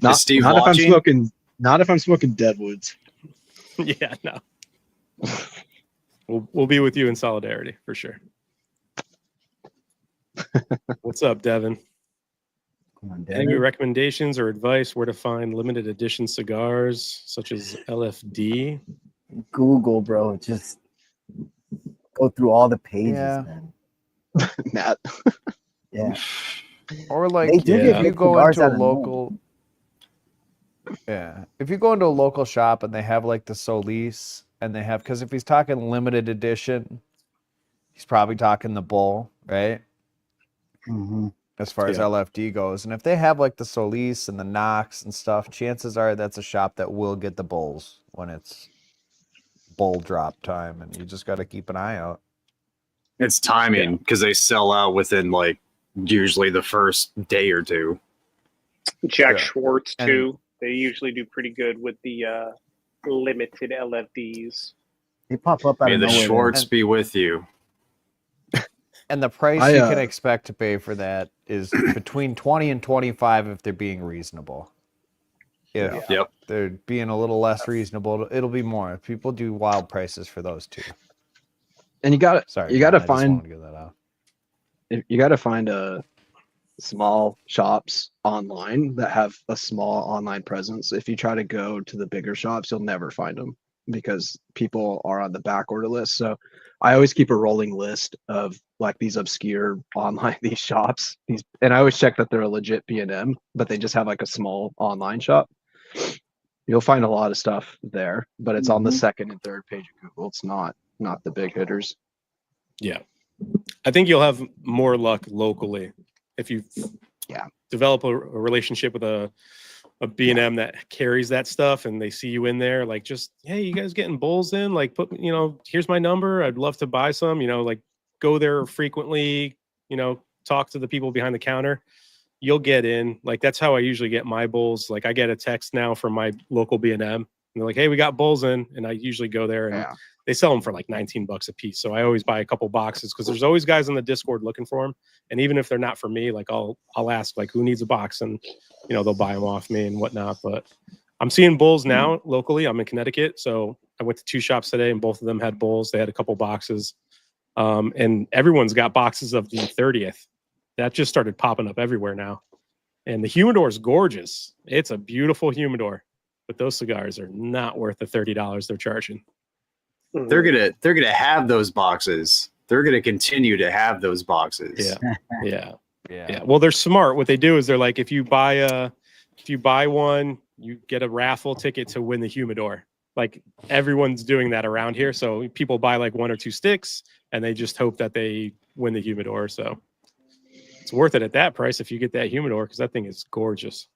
Not, Is Steve not if I'm watching? smoking. Not if I'm smoking Deadwoods. Yeah, no. We'll be with you in solidarity for sure. What's up, Devin? Come on, Any Devin. recommendations or advice where to find limited edition cigars such as LFD? Google, bro. Just go through all the pages, Yeah. man. Matt. Yeah. Or like They do Yeah. get if you good go cigars into a out of nowhere. local, if you go into a local shop and they have like the Solis and they have, because if he's talking limited edition, he's probably talking the Bull, right? Mhm. As far as Yeah. LFD goes, and if they have like the Solis and the Knox and stuff, chances are that's a shop that will get the Bulls when it's bull drop time, and you just got to keep an eye out. It's timing because they sell out within like usually the first day or two. Jack Yeah. Schwartz And- too. They usually do pretty good with the limited LFDs. They pop up out May of the nowhere. Schwartz be with you. And the price I, you can uh, expect to pay for that is between 20 and 25 if they're being reasonable. If Yep. they're being a little less reasonable, it'll be more. People do wild prices for those too. And you got Sorry, you John, got to I just find wanted to get that out. you got to find small shops online that have a small online presence. If you try to go to the bigger shops, you'll never find them because people are on the back order list. So I always keep a rolling list of like these obscure online these shops. And I always check that they're a legit B&M, but they just have like a small online shop. You'll find a lot of stuff there, but it's on the second and third page of Google. It's not the big hitters. Yeah. I think you'll have more luck locally if you develop a relationship with a B&M that carries that stuff and they see you in there, like, just, hey, you guys getting bulls in? Like, put, here's my number. I'd love to buy some, like, go there frequently, talk to the people behind the counter. You'll get in. Like, that's how I usually get my bulls. Like, I get a text now from my local B&M and they're like, hey, we got bulls in. And I usually go there and they sell them for like $19 a piece. So I always buy a couple boxes because there's always guys on the Discord looking for them. And even if they're not for me, like, I'll ask, like, who needs a box, and they'll buy them off me and whatnot. But I'm seeing bulls now locally. I'm in Connecticut, so I went to 2 shops today and both of them had bulls. They had a couple boxes, and everyone's got boxes of the 30th. That just started popping up everywhere now. And the humidor is gorgeous. It's a beautiful humidor, but those cigars are not worth the $30 they're charging. They're gonna have those boxes. They're gonna continue to have those boxes. Yeah. Well, they're smart. What they do is they're like, if you buy one, you get a raffle ticket to win the humidor. Like, everyone's doing that around here. So people buy like 1 or 2 sticks and they just hope that they win the humidor. So it's worth it at that price if you get that humidor, because that thing is gorgeous.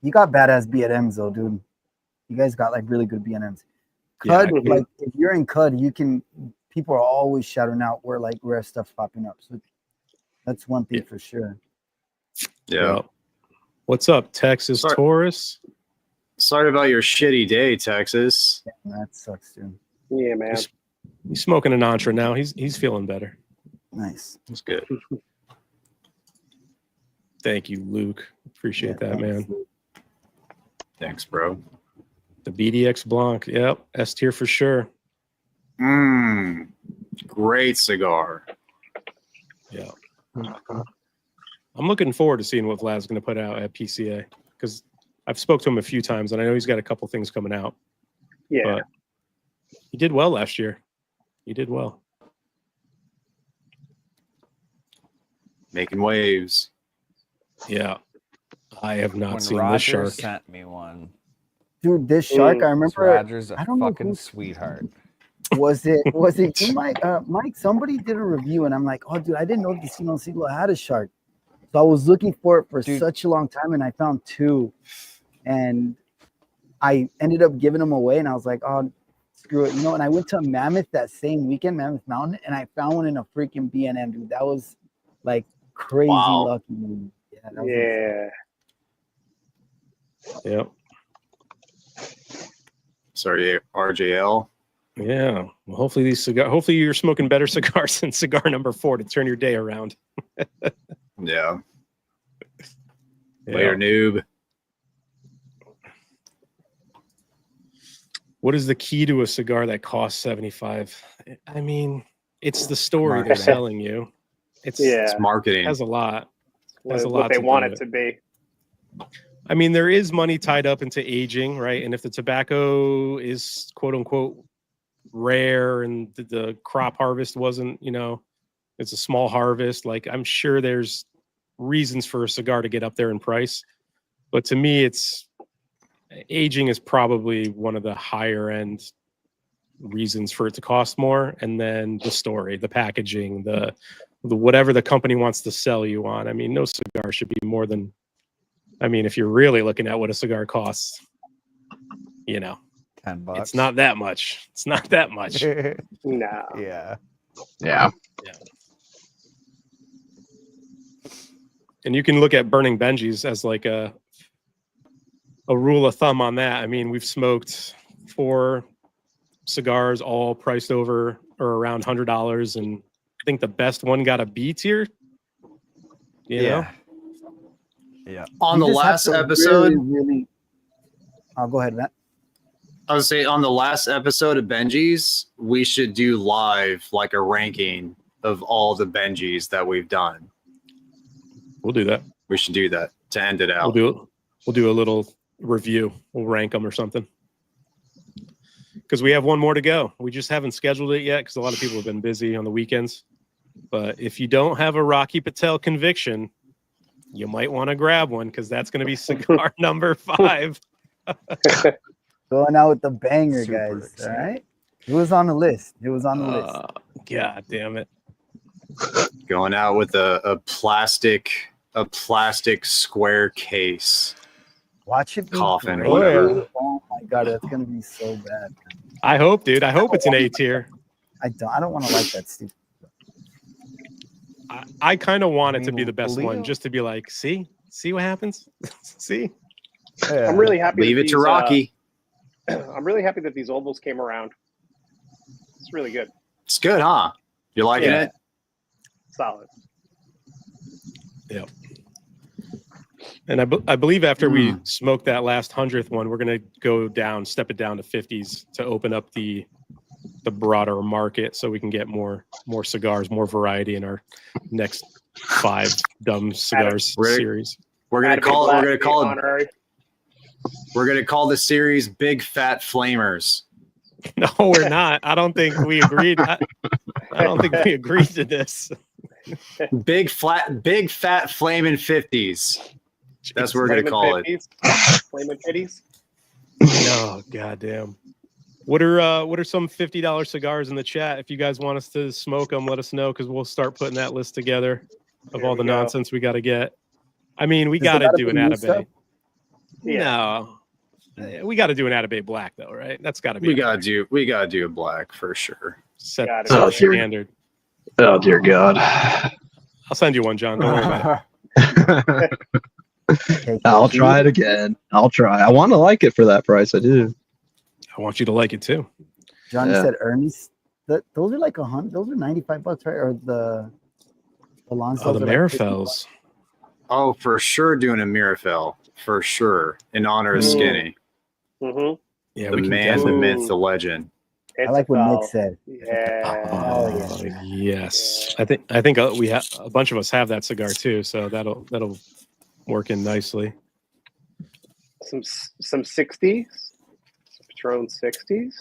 You got badass B&Ms though, dude. You guys got like really good B&Ms. Yeah, Cud, like, if you're in Cud, people are always shouting out where like rare stuff's popping up. So that's one thing for sure. Yeah. Well, what's up, Texas Taurus? Sorry about your shitty day, Texas. Yeah, that sucks, dude. Yeah, man. He's smoking an Antra now. He's feeling better. Nice. That's good. Thank you, Luke. Appreciate that, man. Thanks, bro. The BDX Blanc. Yep. S tier for sure. Great cigar. Yeah. I'm looking forward to seeing what Vlad's going to put out at PCA, because I've spoke to him a few times and I know he's got a couple things coming out. Yeah. But he did well last year. He did well. Making waves. Yeah. I have not When seen Roger this shark. sent me one. Dude, this shark, I remember. Roger's a I don't know fucking who- sweetheart. Was it you, Mike? Mike, somebody did a review, and I'm like, oh, dude, I didn't know Casino Seagull had a shark. So I was looking for it for such a long time, and I found 2, and I ended up giving them away. And I was like, oh, screw it, And I went to Mammoth that same weekend, Mammoth Mountain, and I found one in a freaking B&M, dude. That was like crazy lucky. Man. Yeah. That was Yep. Sorry, RJL. Yeah. Well, hopefully you're smoking better cigars than cigar number 4 to turn your day around. Yeah. Later, noob. What is the key to a cigar that costs $75? I mean, it's the story they're selling you. It's marketing. It has a lot. What they want it to be. I mean, there is money tied up into aging, right? And if the tobacco is quote unquote rare and the crop harvest wasn't, it's a small harvest, like, I'm sure there's reasons for a cigar to get up there in price. But to me, aging is probably one of the higher end reasons for it to cost more. And then the story, the packaging, the whatever the company wants to sell you on. I mean, no cigar should be more than, if you're really looking at what a cigar costs, $10. It's not that much. It's not that much. No. Yeah. And you can look at Burning Benjis as like a rule of thumb on that. I mean, we've smoked 4 cigars all priced over or around $100, and I think the best one got a B tier. You know? Yeah. On You the just have last to episode, really. I'll go ahead, Matt. I would say on the last episode of Benji's, we should do live like a ranking of all the Benji's that we've done. We'll do that. We should do that to end it out. We'll do a little review. We'll rank them or something. Because we have one more to go. We just haven't scheduled it yet because a lot of people have been busy on the weekends. But if you don't have a Rocky Patel conviction, you might want to grab one because that's going to be cigar number 5. Going out with the banger, Super guys. excited. All right. It was on the list. It was on the list. God damn it. Going out with a plastic square case. Watch it. Be Coffin, great. whatever. Oh my god, that's gonna be so bad. I hope, dude. I hope it's an A tier. I don't want to like that stupid. I kind of want I it to be mean, the best one, Leo- just to be like, see what happens. See, I'm really happy. Leave that it to these, Rocky. I'm really happy that these ovals came around. It's really good. It's good, huh? You liking Yeah. it? Solid. and I believe after we smoke that last 100th one, we're gonna go down, step it down to 50s to open up the broader market, so we can get more cigars, more variety in our next 5 dumb cigars We're- series. We're gonna Atta call Black, it. We're gonna call it. honorary. We're gonna call the series "Big Fat Flamers." No, we're not. I don't think we agreed. I don't think we agreed to this. Big fat flaming 50s. That's what we're gonna Flamin' call it. 50s. Flamin' Pitties. No, goddamn. What are some $50 cigars in the chat? If you guys want us to smoke them, let us know because we'll start putting that list together of There all the we go. nonsense we got to get. I mean, we Does it got to gotta do be an new Atabay. stuff? Yeah. No, we got to do an Atabay Black though, right? That's got to be. We gotta do a black for sure. set Got it. set Oh, the dear. standard. Oh dear God. I'll send you one, John. Don't worry about it. I'll try it again. I'll try. I want to like it for that price. I do. I want you to like it too. Johnny Yeah. said Ernie's. Those are like $100. Those are $95, right? Or the Alonso. Oh, the Marifels. Oh, for sure, doing a Mirafell for sure in honor of Mm. Skinny, Mm-hmm. Yeah, the we can man, the definitely. myth, the legend. I like what Nick said. Yeah. Oh, yes. I think we have a bunch of us have that cigar too, so that'll work in nicely. Some 60s. Some Patron 60s.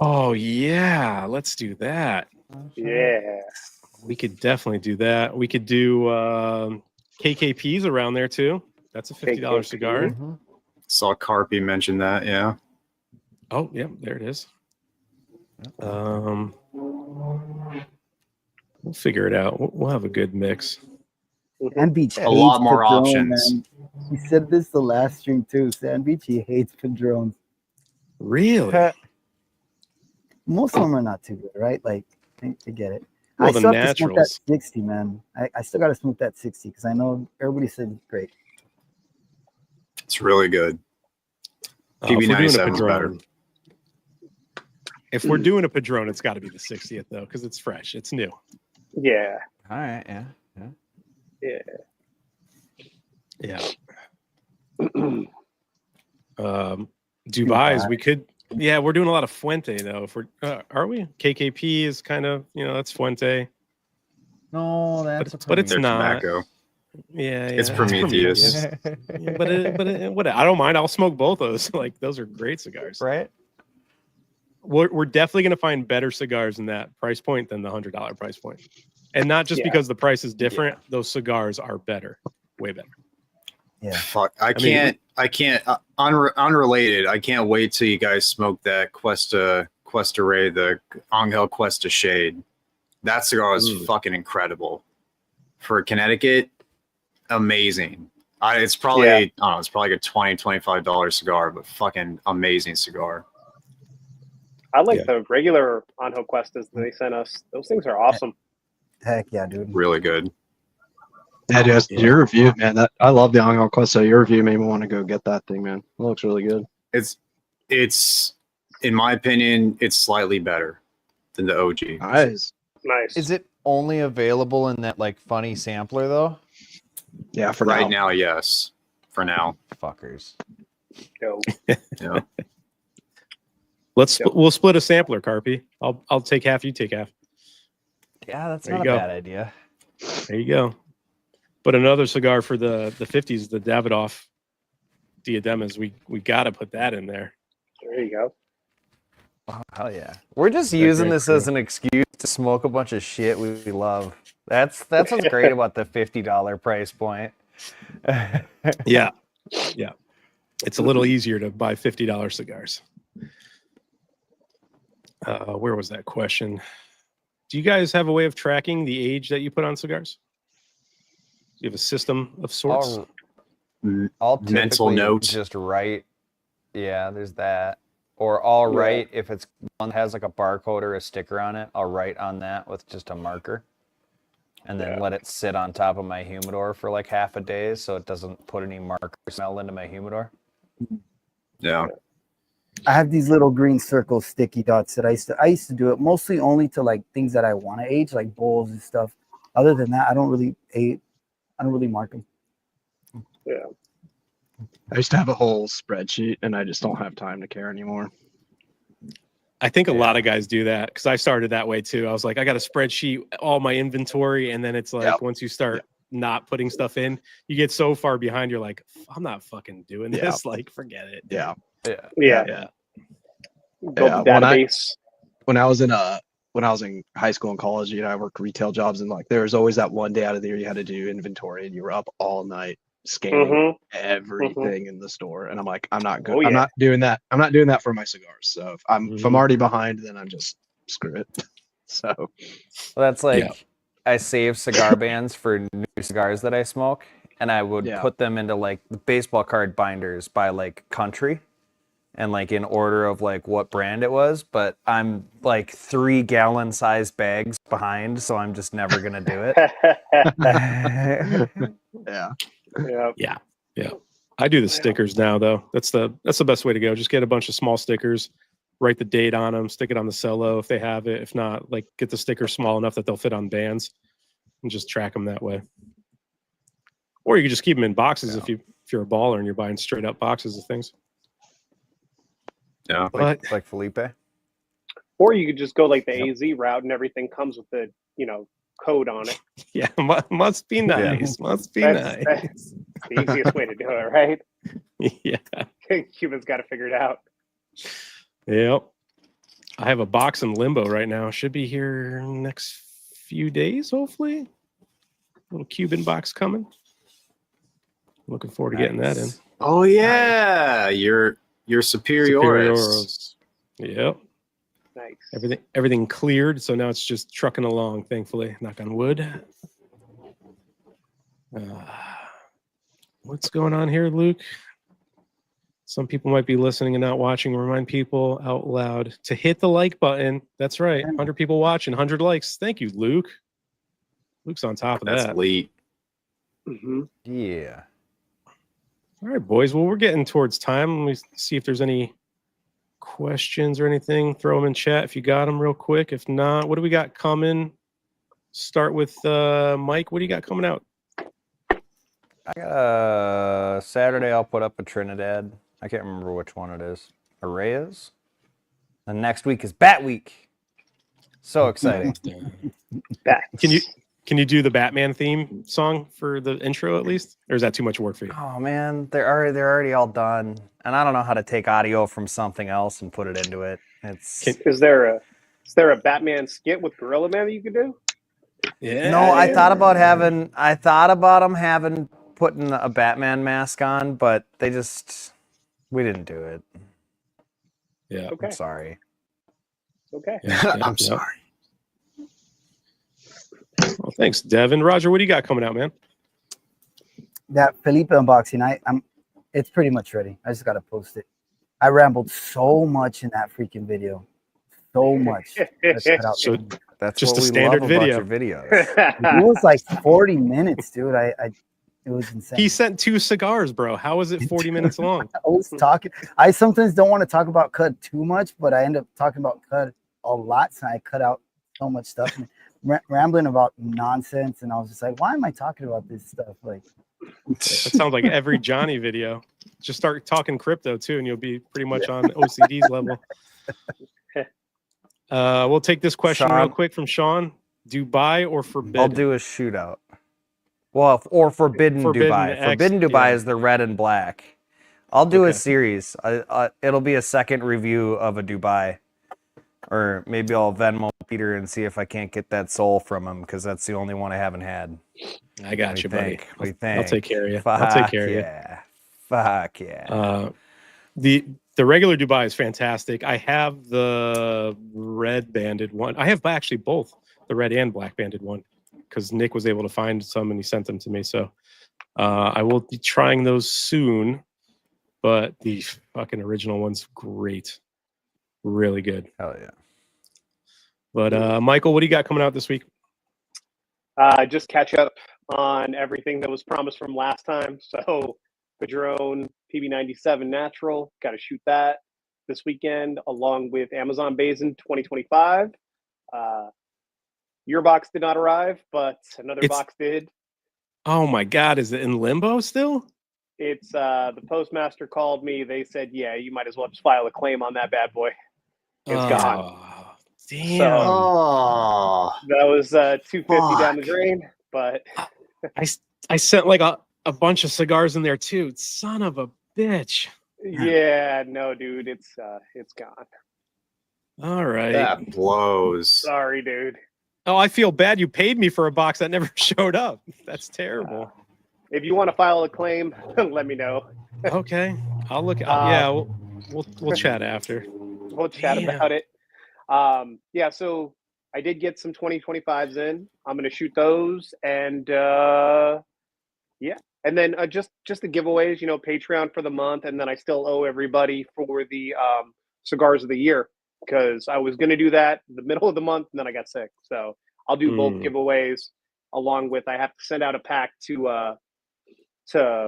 Oh yeah, let's do that. Yeah. We could definitely do that. We could do KKPs around there too. That's a $50 cigar. Mhm. Saw Carpy mention that. Yeah. Oh yeah, there it is. We'll figure it out. We'll have a good mix. Sand Beach A lot hates more Padron, options. man. He said this the last stream too. Sand Beach, he hates Padrones. Really? Most of them are not too good, right? Like, I get it. Well, I the still have to smoke that naturals. 60, man. I still got to smoke that 60 because I know everybody said it's great. It's really good. If we're doing a PB97 is better. Padron, if we're doing a Padron, it's got to be the 60th though, because it's fresh, it's new. Yeah. All right. Yeah. Yeah. Yeah. Dubai's, we could. Yeah, we're doing a lot of Fuente though. If we're, are we? KKP is kind of, that's Fuente. No, that's But it's Their not. tobacco. Yeah, It's that's Prometheus. Yeah, but what? I don't mind. I'll smoke both those. Like those are great cigars. right. We're definitely gonna find better cigars in that price point than the $100 price point, and not just Yeah. because the price is different. Those cigars are better, way better. Yeah. Fuck, I mean- can't. Unrelated. I can't wait till you guys smoke that Cuesta Ray, the Angel Cuesta Shade. That cigar is fucking incredible. For Connecticut, amazing. It's probably I don't know. It's probably like a $20-$25 cigar, but fucking amazing cigar. I like the regular Anjo Cuestas that they sent us. Those things are awesome. Heck yeah, dude. Really good. Yeah, dude, your review, man. That I love the Angel Cuesta. Your review made me want to go get that thing, man. It looks really good. It's in my opinion, it's slightly better. than the OG. Nice. Nice. Is it only available in that like funny sampler though? Yeah, for Right now. now, yes. For now. Fuckers. No. Yeah. We'll split a sampler, Carpy. I'll take half, you take half. Yeah, that's There not you a go. bad idea. There you go. But another cigar for the 50s, the Davidoff Diademas. We got to put that in there. There you go. Oh, hell yeah. We're just That using great this crew. as an excuse to smoke a bunch of shit we love. That's what's great about the $50 price point. Yeah. Yeah. It's a little easier to buy $50 cigars. Where was that question? Do you guys have a way of tracking the age that you put on cigars? Do you have a system of sorts? I'll Mental typically notes. just write. Yeah, there's that. Or I'll Yeah. write if it's one that has like a barcode or a sticker on it. I'll write on that with just a marker, and then Yeah. let it sit on top of my humidor for like half a day, so it doesn't put any marker smell into my humidor. Yeah. I have these little green circle sticky dots that I used to do it mostly only to like things that I want to age, like bowls and stuff. Other than that, I don't really mark them. Yeah. I used to have a whole spreadsheet, and I just don't have time to care anymore. I think a lot of guys do that because I started that way too. I was like, I got a spreadsheet, all my inventory, and then it's like Yep. once you start not putting stuff in, you get so far behind. You're like, I'm not fucking doing this. Yeah. Like, forget it. Yeah. Yeah. Yeah. Yeah. Build Yeah, the when database. When I was in high school and college, I worked retail jobs, and like there was always that one day out of the year you had to do inventory, and you were up all night scanning Mhm. everything in the store. And I'm like, I'm not good. Oh, I'm yeah. not doing that. I'm not doing that for my cigars. So if I'm Mhm. already behind, then I'm just screw it. So Well, that's like Yeah. I save cigar bands for new cigars that I smoke, and I would Yeah. put them into like the baseball card binders by like country and like in order of like what brand it was. But I'm like 3-gallon sized bags behind, so I'm just never gonna do it. yeah. Yeah. Yeah. I do the stickers now though. That's the best way to go. Just get a bunch of small stickers, write the date on them, stick it on the cello if they have it. If not, like get the stickers small enough that they'll fit on bands and just track them that way. Or you can just keep them in boxes if you're a baller and you're buying straight up boxes of things. Yeah. But like Felipe. Or you could just go like the AZ route and everything comes with the, code on it. yeah, must be nice. Must be That's nice. the easiest way to do it, right? Yeah. Cuban's got to figure it out. Yep. I have a box in limbo right now. Should be here next few days, hopefully. Little Cuban box coming. Looking forward to getting that in. Nice. Oh yeah. Your Superioris. Yep. Nice. Everything cleared, so now it's just trucking along, thankfully. Knock on wood. What's going on here, Luke? Some people might be listening and not watching. Remind people out loud to hit the like button. That's right. 100 people watching, 100 likes. Thank you, Luke. Luke's on top of That's that. late. Mm-hmm. Yeah. All right, boys. Well, we're getting towards time. Let me see if there's any questions or anything. Throw them in chat if you got them real quick. If not, what do we got coming? Start with Mike. What do you got coming out? I got Saturday. I'll put up a Trinidad. I can't remember which one it is. Arrayas. The next week is Bat Week. So exciting. Can you do the Batman theme song for the intro at least, or is that too much work for you? Oh man, they're already all done, and I don't know how to take audio from something else and put it into it. It's Is there a Batman skit with Gorilla Man that you could do? Yeah. no. I thought about having putting a Batman mask on, but we didn't do it. Yeah. Okay. I'm sorry. Okay. I'm sorry. Well, thanks, Devin. Roger, what do you got coming out, man? That Felipe unboxing, it's pretty much ready. I just gotta post it. I rambled so much in that freaking video, so much. That's cut out. So That's Just what a we standard love video. about your videos. It was like 40 minutes, dude. It was insane. he sent 2 cigars, bro. How is it 40 minutes long? I was talking. I sometimes don't want to talk about Cud too much, but I end up talking about Cud a lot, so I cut out so much stuff and rambling about nonsense. And I was just like, why am I talking about this stuff? Like, That sounds like every Johnny video. Just start talking crypto too, and you'll be pretty much on OCD's level. We'll take this question real Sean? quick from Sean. Dubai or forbidden? I'll do a shootout. Well, or Forbidden Dubai. X, Forbidden Dubai yeah. is the red and black. I'll do a Okay. series. It'll be a second review of a Dubai. Or maybe I'll Venmo Peter and see if I can't get that soul from him, because that's the only one I haven't had. I got you, buddy. We I'll think. take care of you. Fuck I'll take care yeah. Fuck yeah. of you. The regular Dubai is fantastic. I have the red banded one. I have actually both, the red and black banded one, because Nick was able to find some and he sent them to me. So I will be trying those soon. But the fucking original one's great. Really good. Hell yeah. But Michael, what do you got coming out this week? Just catch up on everything that was promised from last time. So Padron PB97 Natural, got to shoot that this weekend, along with Amazon Basin 2025. Your box did not arrive, but another box did. Oh my God, is it in limbo still? It's the postmaster called me. They said, yeah, you might as well just file a claim on that bad boy. It's gone. Damn. So Oh, that was $250 down the Fuck. drain, but I sent like a bunch of cigars in there too. Son of a bitch. yeah, no, dude, it's gone. All right. that blows. Sorry, dude. Oh, I feel bad. You paid me for a box that never showed up. That's terrible. If you want to file a claim, let me know. Okay, I'll look. Yeah, we'll chat after. We'll chat Damn. about it. Yeah, so I did get some 2025s in. I'm gonna shoot those, and yeah, and then just the giveaways. You know, Patreon for the month, and then I still owe everybody for the cigars of the year, because I was gonna do that in the middle of the month, and then I got sick. So I'll do both giveaways, along with I have to send out a pack to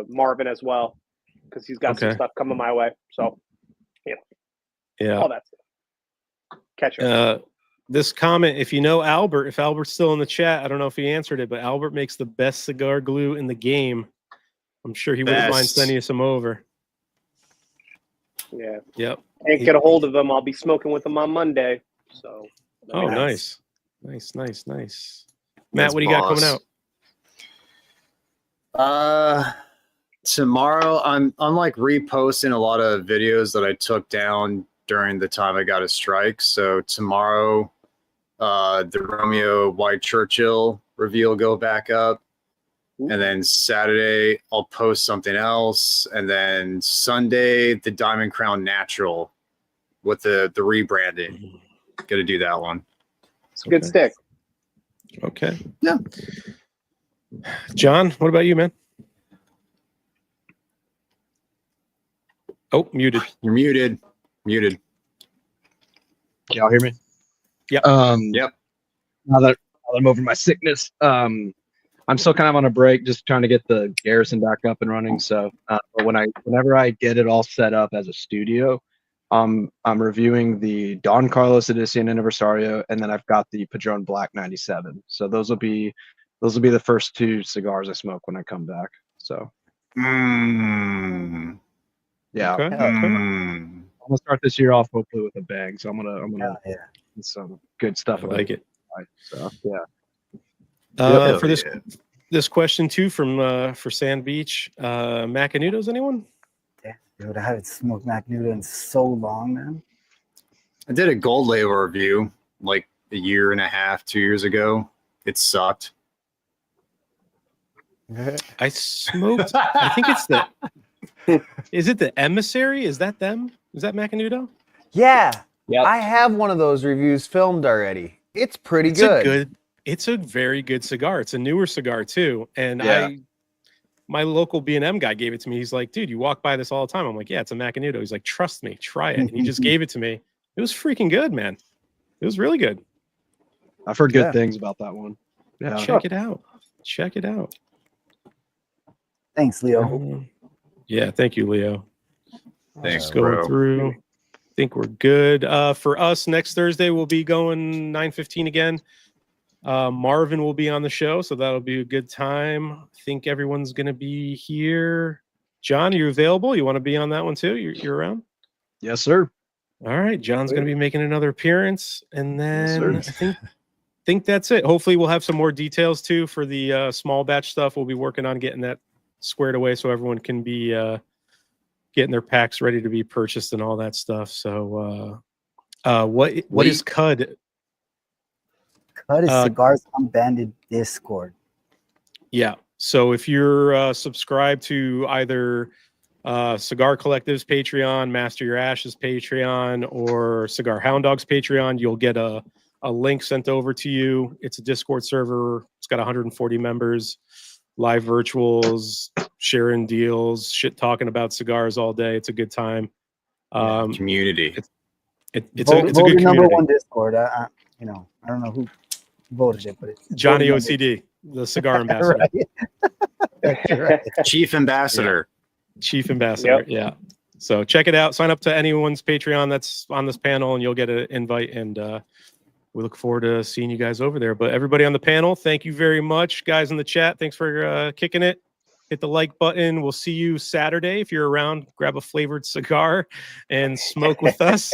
Marvin as well, because he's got some stuff coming my way. So Yeah. all that stuff. Catch up. This comment, if you know Albert, if Albert's still in the chat, I don't know if he answered it, but Albert makes the best cigar glue in the game. I'm sure he wouldn't mind Best. sending you some over. Yeah. Yep. Can't get a hold of them. I'll be smoking with them on Monday. So. Oh, nice. Nice. Matt, what do you got coming out? Tomorrow I'm like reposting a lot of videos that I took down during the time I got a strike. So tomorrow, the Romeo White Churchill reveal go back up. And then Saturday I'll post something else. And then Sunday, the Diamond Crown Natural with the rebranding. Gonna do that one. It's a good stick. Okay. Yeah. John, what about you, man? Oh, muted. You're muted. Muted. Can y'all hear me? Yep. Yep. Now that I'm over my sickness, I'm still kind of on a break, just trying to get the Garrison back up and running. So but whenever I get it all set up as a studio, I'm reviewing the Don Carlos Edition Aniversario, and then I've got the Padron Black 97. So those will be the first two cigars I smoke when I come back. So yeah, Okay. Mm. I'm gonna start this year off hopefully with a bang. So I'm gonna yeah. get some good stuff. I like it. So yeah. For this question too from for Sand Beach, Macanudos, anyone? Yeah, dude, I haven't smoked Magnuda in so long, man. I did a gold label review like a year and a half, 2 years ago. It sucked. I smoked. I think it's the. Is it the Emissary? Is that them? Is that Macanudo? Yeah. Yep. I have one of those reviews filmed already. It's pretty good. It's a very good cigar. It's a newer cigar too. And Yeah. my local B&M guy gave it to me. He's like, dude, you walk by this all the time. I'm like, yeah, it's a Macanudo. He's like, trust me, try it. And he just gave it to me. It was freaking good, man. It was really good. I've heard good things about that one. Yeah. Check it out. Check it out. Thanks, Leo. Yeah, thank you, Leo. Thanks, Just going bro. through. think we're good. For us, next Thursday we'll be going 9:15 again. Marvin will be on the show, so that'll be a good time. I think everyone's gonna be here. John, are you available? You want to be on that one too? You're around? Yes, sir. All right, John's going to be making another appearance, and then Yes, I think that's it. Hopefully, we'll have some more details too for the small batch stuff. We'll be working on getting that squared away so everyone can be getting their packs ready to be purchased and all that stuff. So, what is CUD? CUD is Cigars Unbanded Discord. Yeah. So if you're subscribed to either Cigar Collective's Patreon, Master Your Ashes Patreon, or Cigar Hound Dog's Patreon, you'll get a link sent over to you. It's a Discord server. It's got 140 members, live virtuals, sharing deals, shit talking about cigars all day. It's a good time. Community. It's a good community. Number one Discord. I don't know who voted it, but it's Johnny OCD, the cigar ambassador. Right. Chief ambassador. Chief ambassador. Yep. Yeah. So check it out. Sign up to anyone's Patreon that's on this panel, and you'll get an invite. And we look forward to seeing you guys over there. But everybody on the panel, thank you very much, guys in the chat. Thanks for kicking it. Hit the like button. We'll see you Saturday. If you're around, grab a flavored cigar and smoke with us.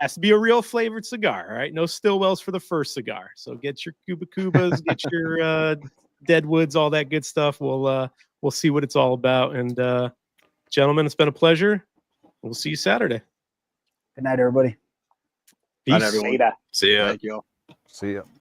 Has to be a real flavored cigar, all right? No Stillwells for the first cigar. So get your Cuba Cubas, get your Deadwoods, all that good stuff. We'll see what it's all about. And gentlemen, it's been a pleasure. We'll see you Saturday. Good night, everybody. Peace. Night, everyone. Later. See ya. Thank you all. See ya.